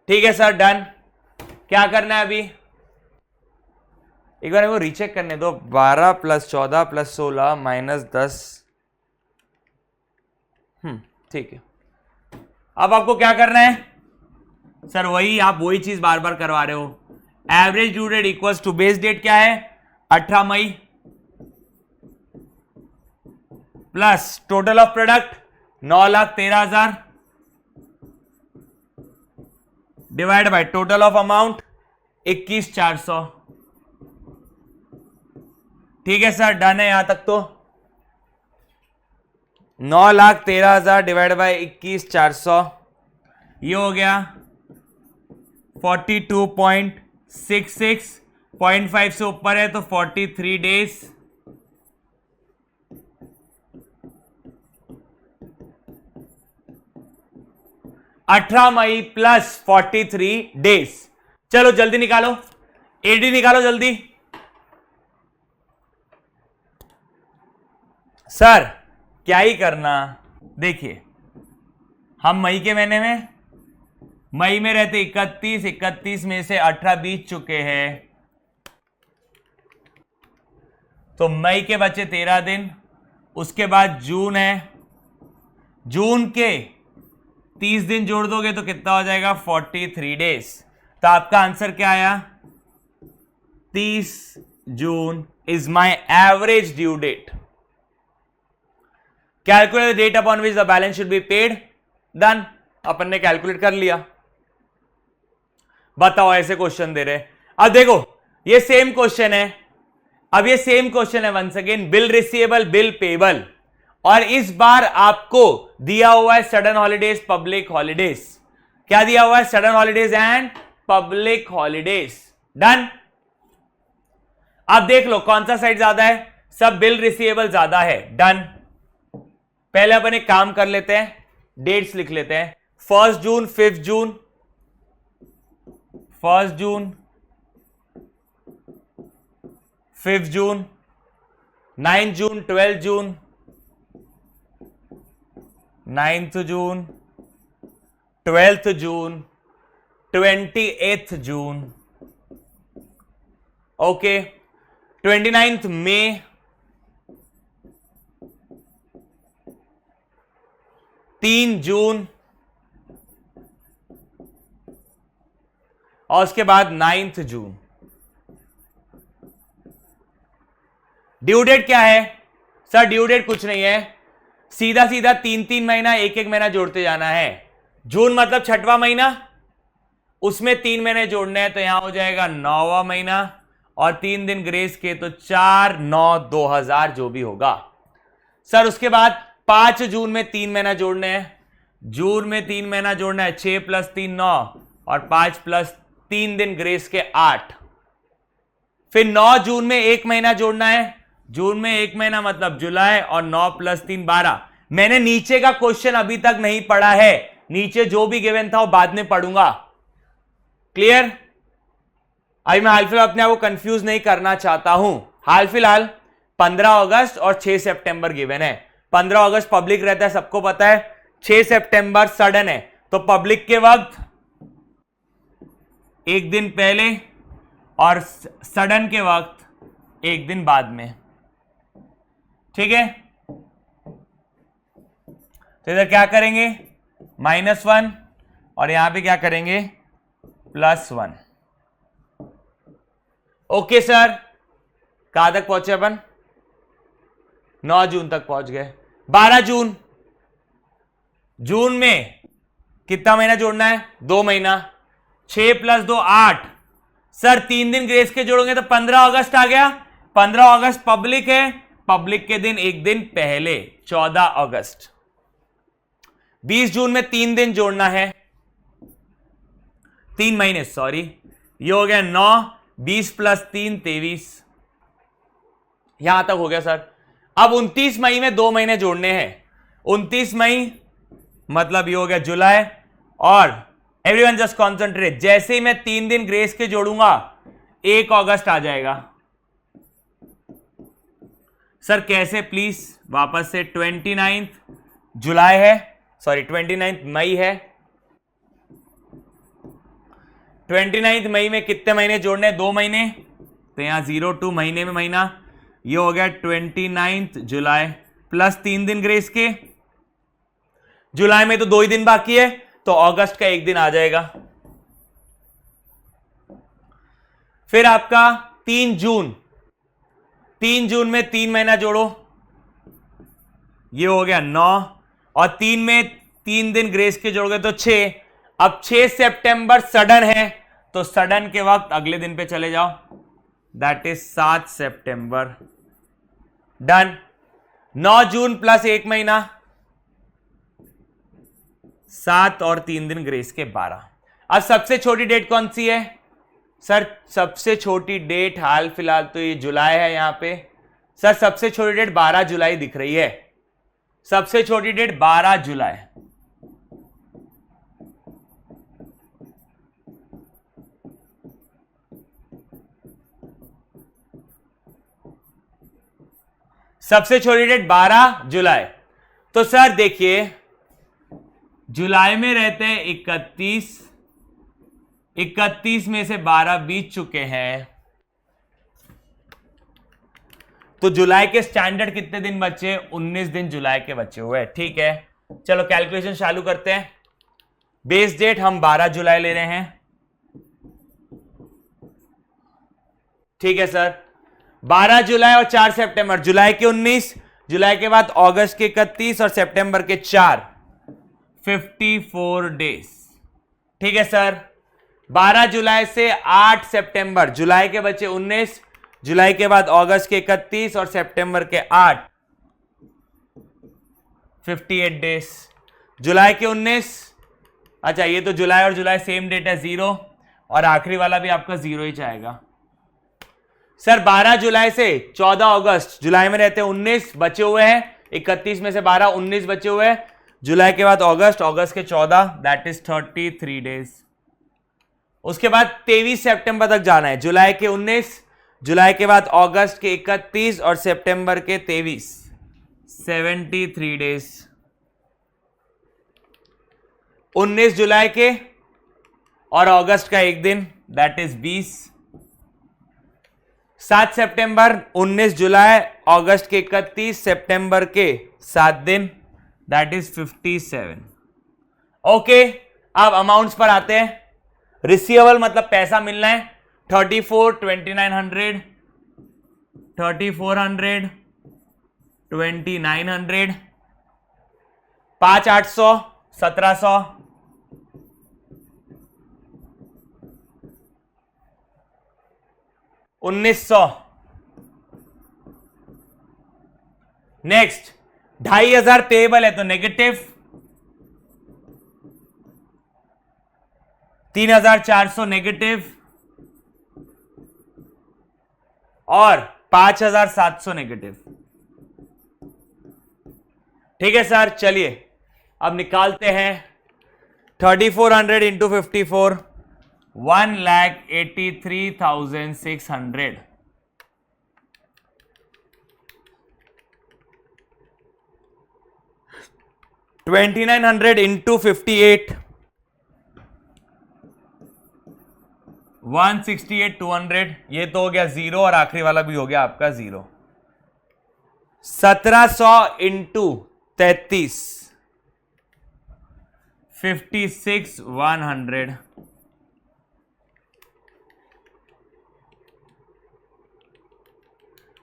ठीक है सर, डन। क्या करना है अभी? एक बार मेरे को रीचेक करने दो। 12 प्लस 14 प्लस 16 माइनस 10। ठीक है। अब आपको क्या करना है सर? वही, आप वही चीज बार बार करवा रहे हो। Average due date equals to base date क्या है? 18 May plus total of product 9,13,000 divide by total of amount 21,400। ठीक है सर, डन है यहां तक तो। 9,13,000 डिवाइड बाय 21,400, ये हो गया 42.66। 0.5 से ऊपर है तो 43 डेज। अठारह मई प्लस 43 डेज। चलो जल्दी निकालो, एडी निकालो जल्दी। सर क्या ही करना, देखिए हम मई के महीने में, मई में रहते 31 में से 18 बीत चुके हैं, तो मई के बचे 13 दिन। उसके बाद जून है, जून के 30 दिन जोड़ दोगे तो कितना हो जाएगा? 43 डेज। तो आपका आंसर क्या आया? 30 June is my average due date. Calculate the date upon which the balance should be paid. Done, अपन ने कैलकुलेट कर लिया। बताओ, ऐसे क्वेश्चन दे रहे। अब देखो ये सेम क्वेश्चन है, अब ये सेम क्वेश्चन है once again, bill receivable bill payable, और इस बार आपको दिया हुआ है सडन हॉलीडेज पब्लिक हॉलीडेज। क्या दिया हुआ है? Sudden holidays and public holidays. Done. अब देख लो कौन सा साइड ज्यादा है? सब बिल रिसीवेबल ज्यादा है। डन। पहले अपन एक काम कर लेते हैं, डेट्स लिख लेते हैं। 1 जून 5 जून, 1 जून 5 जून, 9 जून 12 जून, 9th जून, 12th जून, 28th जून, ओके, 29th मई, 3 जून, और उसके बाद 9th जून। ड्यू डेट क्या है सर? ड्यू डेट कुछ नहीं है, सीधा सीधा 3-3 महीना, एक महीना जोड़ते जाना है। जून मतलब 6वां महीना, उसमें 3 महीने जोड़ने हैं, तो यहां हो जाएगा 9वां महीना, और 3 दिन ग्रेस के, तो 4/9/2000 जो भी होगा। सर उसके बाद 5 जून में 3 महीना जोड़ने हैं, जून में 3 महीना जोड़ना है, 6 + 3 9, और 5 + 3 दिन ग्रेस के 8। फिर 9 जून में 1 महीना जोड़ना है, जून में 1 महीना मतलब जुलाई, और 9 + 3 12। मैंने नीचे का क्वेश्चन अभी तक नहीं पढ़ा है, नीचे जो भी गिवन था वो बाद में पढ़ूंगा। क्लियर? अभी मैं हाल फिलहाल अपने आप को कंफ्यूज नहीं करना चाहता हूं। हाल फिलहाल 15 अगस्त और 6 सितंबर गिवन है। 15 अगस्त पब्लिक रहता है, सबको पता है। 6 सितंबर सडन है, तो पब्लिक के वक्त एक दिन पहले और सडन के वक्त एक दिन बाद में। ठीक है, तो इधर क्या करेंगे -1 और यहां पे क्या करेंगे +1। ओके सर, कहां तक पहुंचे अपन? 9 जून तक पहुंच गए। 12 जून, जून में कितना महीना जोड़ना है? 2 महीना। 6 + 2 8। सर 3 दिन ग्रेस के जोड़ोगे तो 15 अगस्त आ गया। 15 अगस्त पब्लिक है, पब्लिक के दिन एक दिन पहले 14 अगस्त। 20 जून में 3 दिन जोड़ना है, 3 महीने सॉरी, ये हो गया 9, 20 + 3 23। यहां तक हो गया सर। अब 29 मई में 2 महीने जोड़ने हैं। 29 मई मतलब ये हो गया जुलाई। और एवरीवन जस्ट कॉन्सेंट्रेट, जैसे ही मैं 3 दिन ग्रेस के जोड़ूंगा 1 अगस्त आ जाएगा। सर कैसे? प्लीज वापस से 29 जुलाई है, सॉरी 29 मई है। 29 मई में कितने महीने जोड़ने? 2 महीने, तो यहां 02 महीने में महीना, ये हो गया 29 जुलाई प्लस 3 दिन ग्रेस के। जुलाई में तो 2 ही दिन बाकी है, तो अगस्त का 1 दिन आ जाएगा। फिर आपका 3 जून, 3 जून में 3 महीना जोड़ो, ये हो गया 9 और 3 में 3 दिन ग्रेस के जोड़ गए तो 6। अब 6 सितंबर सडन है, तो सडन के वक्त अगले दिन पे चले जाओ, that is 7 September. Done. 9 June plus 1 महीना, 7 और 3 दिन ग्रेस के 12। अब सबसे छोटी डेट कौन सी है? सर सबसे छोटी डेट हाल फिलहाल तो ये जुलाई है यहां पे। सर सबसे छोटी डेट 12 जुलाई दिख रही है, सबसे छोटी डेट 12 जुलाई। सबसे छोटी डेट 12 जुलाई। तो सर देखिए जुलाई में रहते हैं 31 में से 12 बीत चुके हैं, तो जुलाई के स्टैंडर्ड कितने दिन बचे? 19 दिन जुलाई के बचे हुए। ठीक है, चलो कैलकुलेशन चालू करते हैं। बेस डेट हम 12 जुलाई ले रहे हैं। ठीक है सर, 12 जुलाई और 4 सितंबर, जुलाई के 19, जुलाई के बाद अगस्त के 31 और सितंबर के 4, 54 डेज। ठीक है सर, 12 जुलाई से 8 सितंबर, जुलाई के बचे 19, जुलाई के बाद अगस्त के 31 और सितंबर के 8, 58 डेज। जुलाई के 19, अच्छा ये तो जुलाई और जुलाई सेम डेट है 0, और आखिरी वाला भी आपका 0 ही जाएगा। सर 12 जुलाई से 14 अगस्त, जुलाई में रहते हैं 19 बचे हुए हैं, 31 में से 12 19 बचे हुए हैं, जुलाई के बाद अगस्त, अगस्त के 14, दैट इज 33 डेज। उसके बाद 23 सितंबर तक जाना है, जुलाई के 19, जुलाई के बाद अगस्त के 31 और सितंबर के 23, 73 डेज। 19 जुलाई के और अगस्त का 1 दिन, दैट इज 20। 7 सितंबर, 19 जुलाई, अगस्त के 31, सितंबर के 7 दिन, दैट इज 57। ओके, अब अमाउंट्स पर आते हैं। रिसीवेबल मतलब पैसा मिलना है, 34, 2900, 3400, 2900, 5800, 1700, 1900। नेक्स्ट 2500 पेएबल है तो नेगेटिव, 3400 नेगेटिव और 5700 नेगेटिव। ठीक है सर, चलिए अब निकालते हैं। 3400 इंटू 54, 1,83,600। 2900 इंटू 58, 168,200। ये तो हो गया 0 और आखिरी वाला भी हो गया आपका 0। 1700 इंटू 33, 56,100,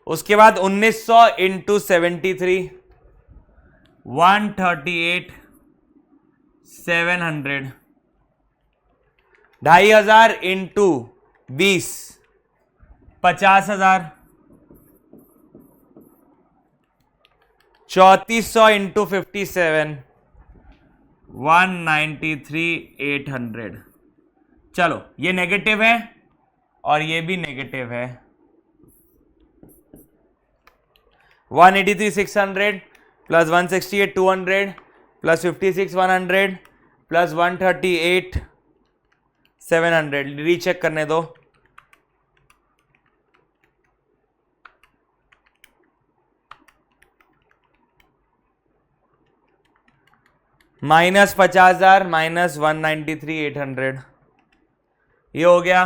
उसके बाद 1900 इंटू 73, 138,700, 2,500 इंटू 20, 50,000, 3,400 इंटू 57, 193,800। चलो ये नेगेटिव है और ये भी नेगेटिव है। 183,600 प्लस 168,200 प्लस 56,100 प्लस 138,700। रीचेक करने दो। माइनस 50,000 माइनस 193,800, ये हो गया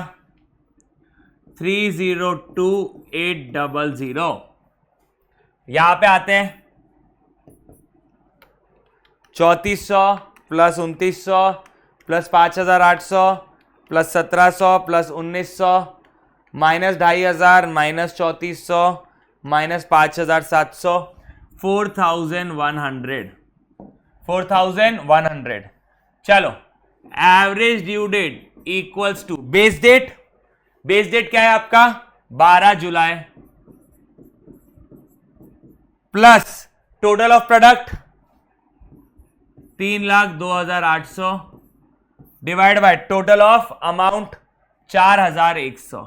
302,800। यहां पे आते हैं 3,400 plus 2,900 plus 5,800 plus 1,700 plus 1,900 minus 2,500 minus 3,400 minus 5,700, 4,100। चलो average due date equals to base date. Base date क्या है आपका 12 July plus total of product 3,02,800 divide by total of amount 4,100।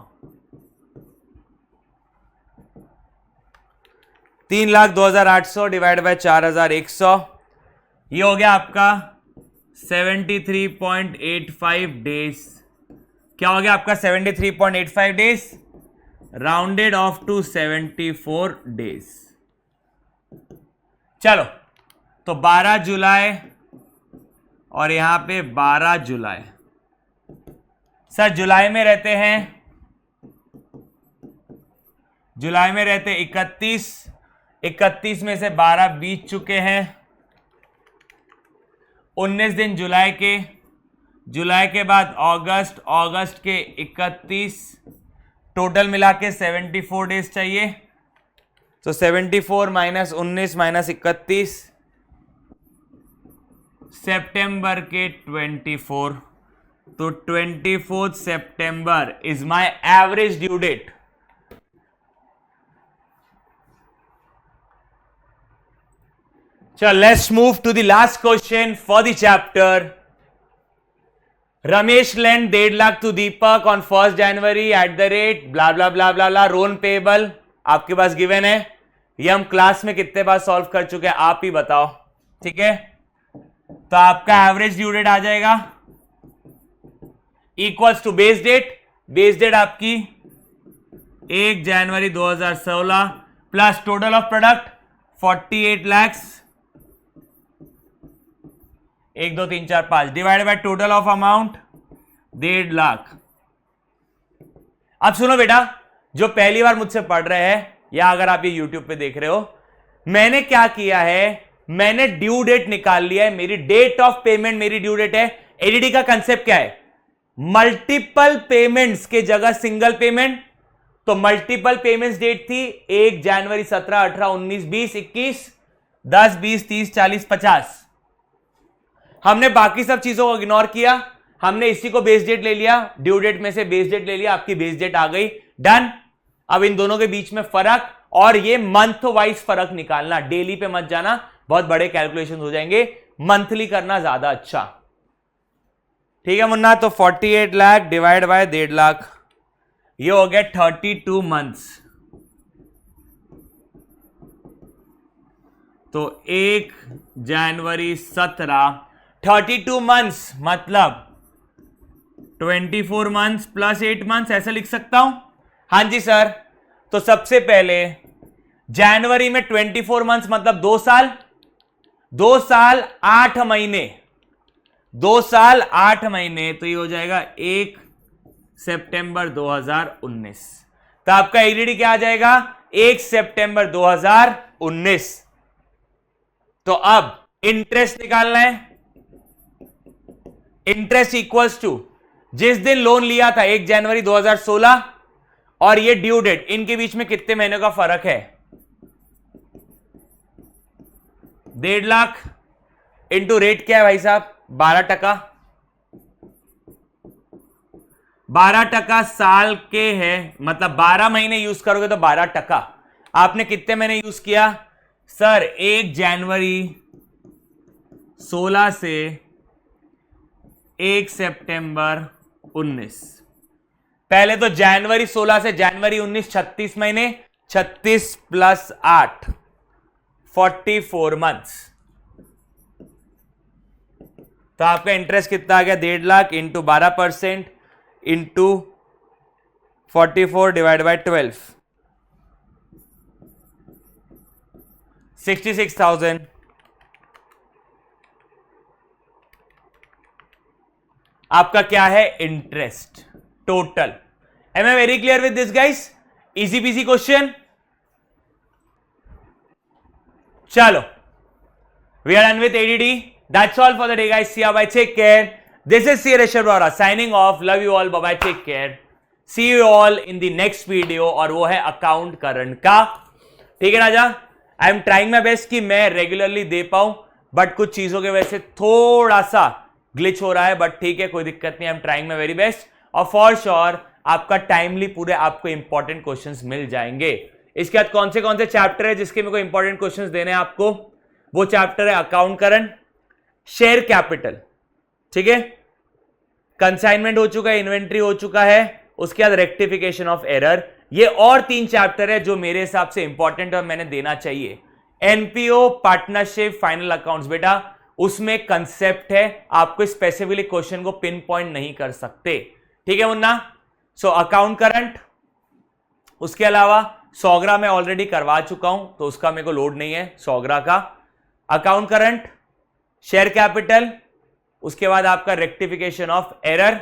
3,02,800 divide by 4,100, ये हो गया आपका 73.85 डेज। क्या हो गया आपका 73.85 days, rounded off to 74 days. चलो तो 12 जुलाई और यहां पे 12 जुलाई। सर जुलाई में रहते हैं, जुलाई में रहते 31 में से 12 बीत चुके हैं। 19 दिन जुलाई के बाद अगस्त, अगस्त के 31, टोटल मिला के 74 डेज चाहिए। तो 74 माइनस 19 माइनस 31, सितंबर के 24, तो 24 September is my average due date. चलो let's move to the last question for the chapter. Ramesh lend 1.5 lakh to Deepak on 1 January at the rate blah blah blah blah blah, loan payable आपके पास given है। ये हम class में कितने बार solve कर चुके हैं आप ही बताओ, ठीक है। तो आपका एवरेज ड्यू डेट आ जाएगा equals to base date. Base date आपकी 1 जनवरी 2016 plus total of product 48 lakh 1 2 3 4 5 divide by total of amount 1.5 lakh. अब सुनो बेटा, जो पहली बार मुझसे पढ़ रहे हैं या अगर आप ये यूट्यूब पे देख रहे हो, मैंने क्या किया है, मैंने ड्यू डेट निकाल लिया है। मेरी डेट ऑफ पेमेंट मेरी ड्यू डेट है। एडीडी का कंसेप्ट क्या है, मल्टीपल पेमेंट्स के जगह सिंगल पेमेंट। तो मल्टीपल पेमेंट्स डेट थी 1 जनवरी 17 18 19 20 21 10 20 30 40 50। हमने बाकी सब चीजों को इग्नोर किया, हमने इसी को बेस डेट ले लिया, ड्यू डेट में से बेस डेट ले लिया, आपकी बेस डेट आ गई, डन। अब इन दोनों के बीच में फर्क, और ये मंथ वाइज फर्क निकालना, डेली पे मत जाना, बहुत बड़े कैलकुलेशन हो जाएंगे, मंथली करना ज्यादा अच्छा, ठीक है मुन्ना। तो 48 लाख डिवाइड बाय 1.5 लाख, ये हो गया 32 मंथ्स। तो 1 जनवरी 17 32 मंथ्स मतलब 24 मंथ्स प्लस 8 मंथ्स, ऐसा लिख सकता हूं। हां जी सर। तो सबसे पहले जनवरी में 24 मंथ्स मतलब 2 साल, 2 साल 8 महीने, 2 साल 8 महीने, तो ये हो जाएगा 1 सितंबर 2019। तो आपका एलईडी क्या आ जाएगा 1 सितंबर 2019। तो अब इंटरेस्ट निकालना है, इंटरेस्ट इक्वल्स टू जिस दिन लोन लिया था 1 जनवरी 2016 और ये ड्यू डेट, इनके बीच में कितने महीनों का फर्क है? 1.5 लाख इंटू रेट क्या है भाई साहब? 12%। 12% साल के है, मतलब 12 महीने यूज करोगे तो 12%। आपने कितने महीने यूज किया सर? 1 जनवरी 16 से 1 सितंबर 19। पहले तो जनवरी 16 से जनवरी 19 36 महीने, 36 प्लस 8 44 मंथ्स। तो आपका इंटरेस्ट कितना आ गया? 1.5 lakh into 12% into 44 divide by 12, 66,000। आपका क्या है? Interest total. Am I very clear with this guys? Easy peasy question. चलो, we are done with ADD. That's all for the day guys. See you, bye, take care. This is C Rishabh Rohra signing off. Love you all, bye bye, take care. See you all in the next video, और वो है account current का। ठीक है राजा? I am trying my best कि मैं regularly दे पाऊं, बट कुछ चीजों के वजह से थोड़ा सा ग्लिच हो रहा है, बट ठीक है, कोई दिक्कत नहीं। आई am trying my very best, और फॉर श्योर आपका टाइमली पूरे आपको इंपॉर्टेंट क्वेश्चंस मिल जाएंगे। इसके बाद कौन से चैप्टर है जिसके मेरे को इंपॉर्टेंट क्वेश्चंस देने हैं आपको? वो चैप्टर है अकाउंट करंट, शेयर कैपिटल, ठीक है, कंसाइनमेंट हो चुका है, इन्वेंट्री हो चुका है, उसके बाद रेक्टिफिकेशन ऑफ एरर। ये और 3 चैप्टर है जो मेरे हिसाब से इंपॉर्टेंट और मैंने देना चाहिए। एनपीओ, पार्टनरशिप, फाइनल अकाउंट्स, बेटा उसमें कंसेप्ट है, आपको स्पेसिफिकली क्वेश्चन को पिन पॉइंट नहीं कर सकते। ठीक है मुन्ना? सो अकाउंट करंट, उसके अलावा सौगरा मैं ऑलरेडी करवा चुका हूं, तो उसका मेरे को लोड नहीं है सौगरा का। अकाउंट करंट, शेयर कैपिटल, उसके बाद आपका रेक्टिफिकेशन ऑफ एरर,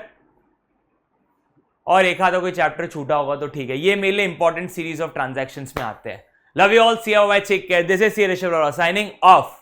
और एक आधा कोई चैप्टर छूटा होगा तो ठीक है। ये मेरे लिए इंपॉर्टेंट सीरीज ऑफ ट्रांजैक्शंस में आते हैं। Love you all, see you, bye, take care. This is C Rishabh Rohra signing of.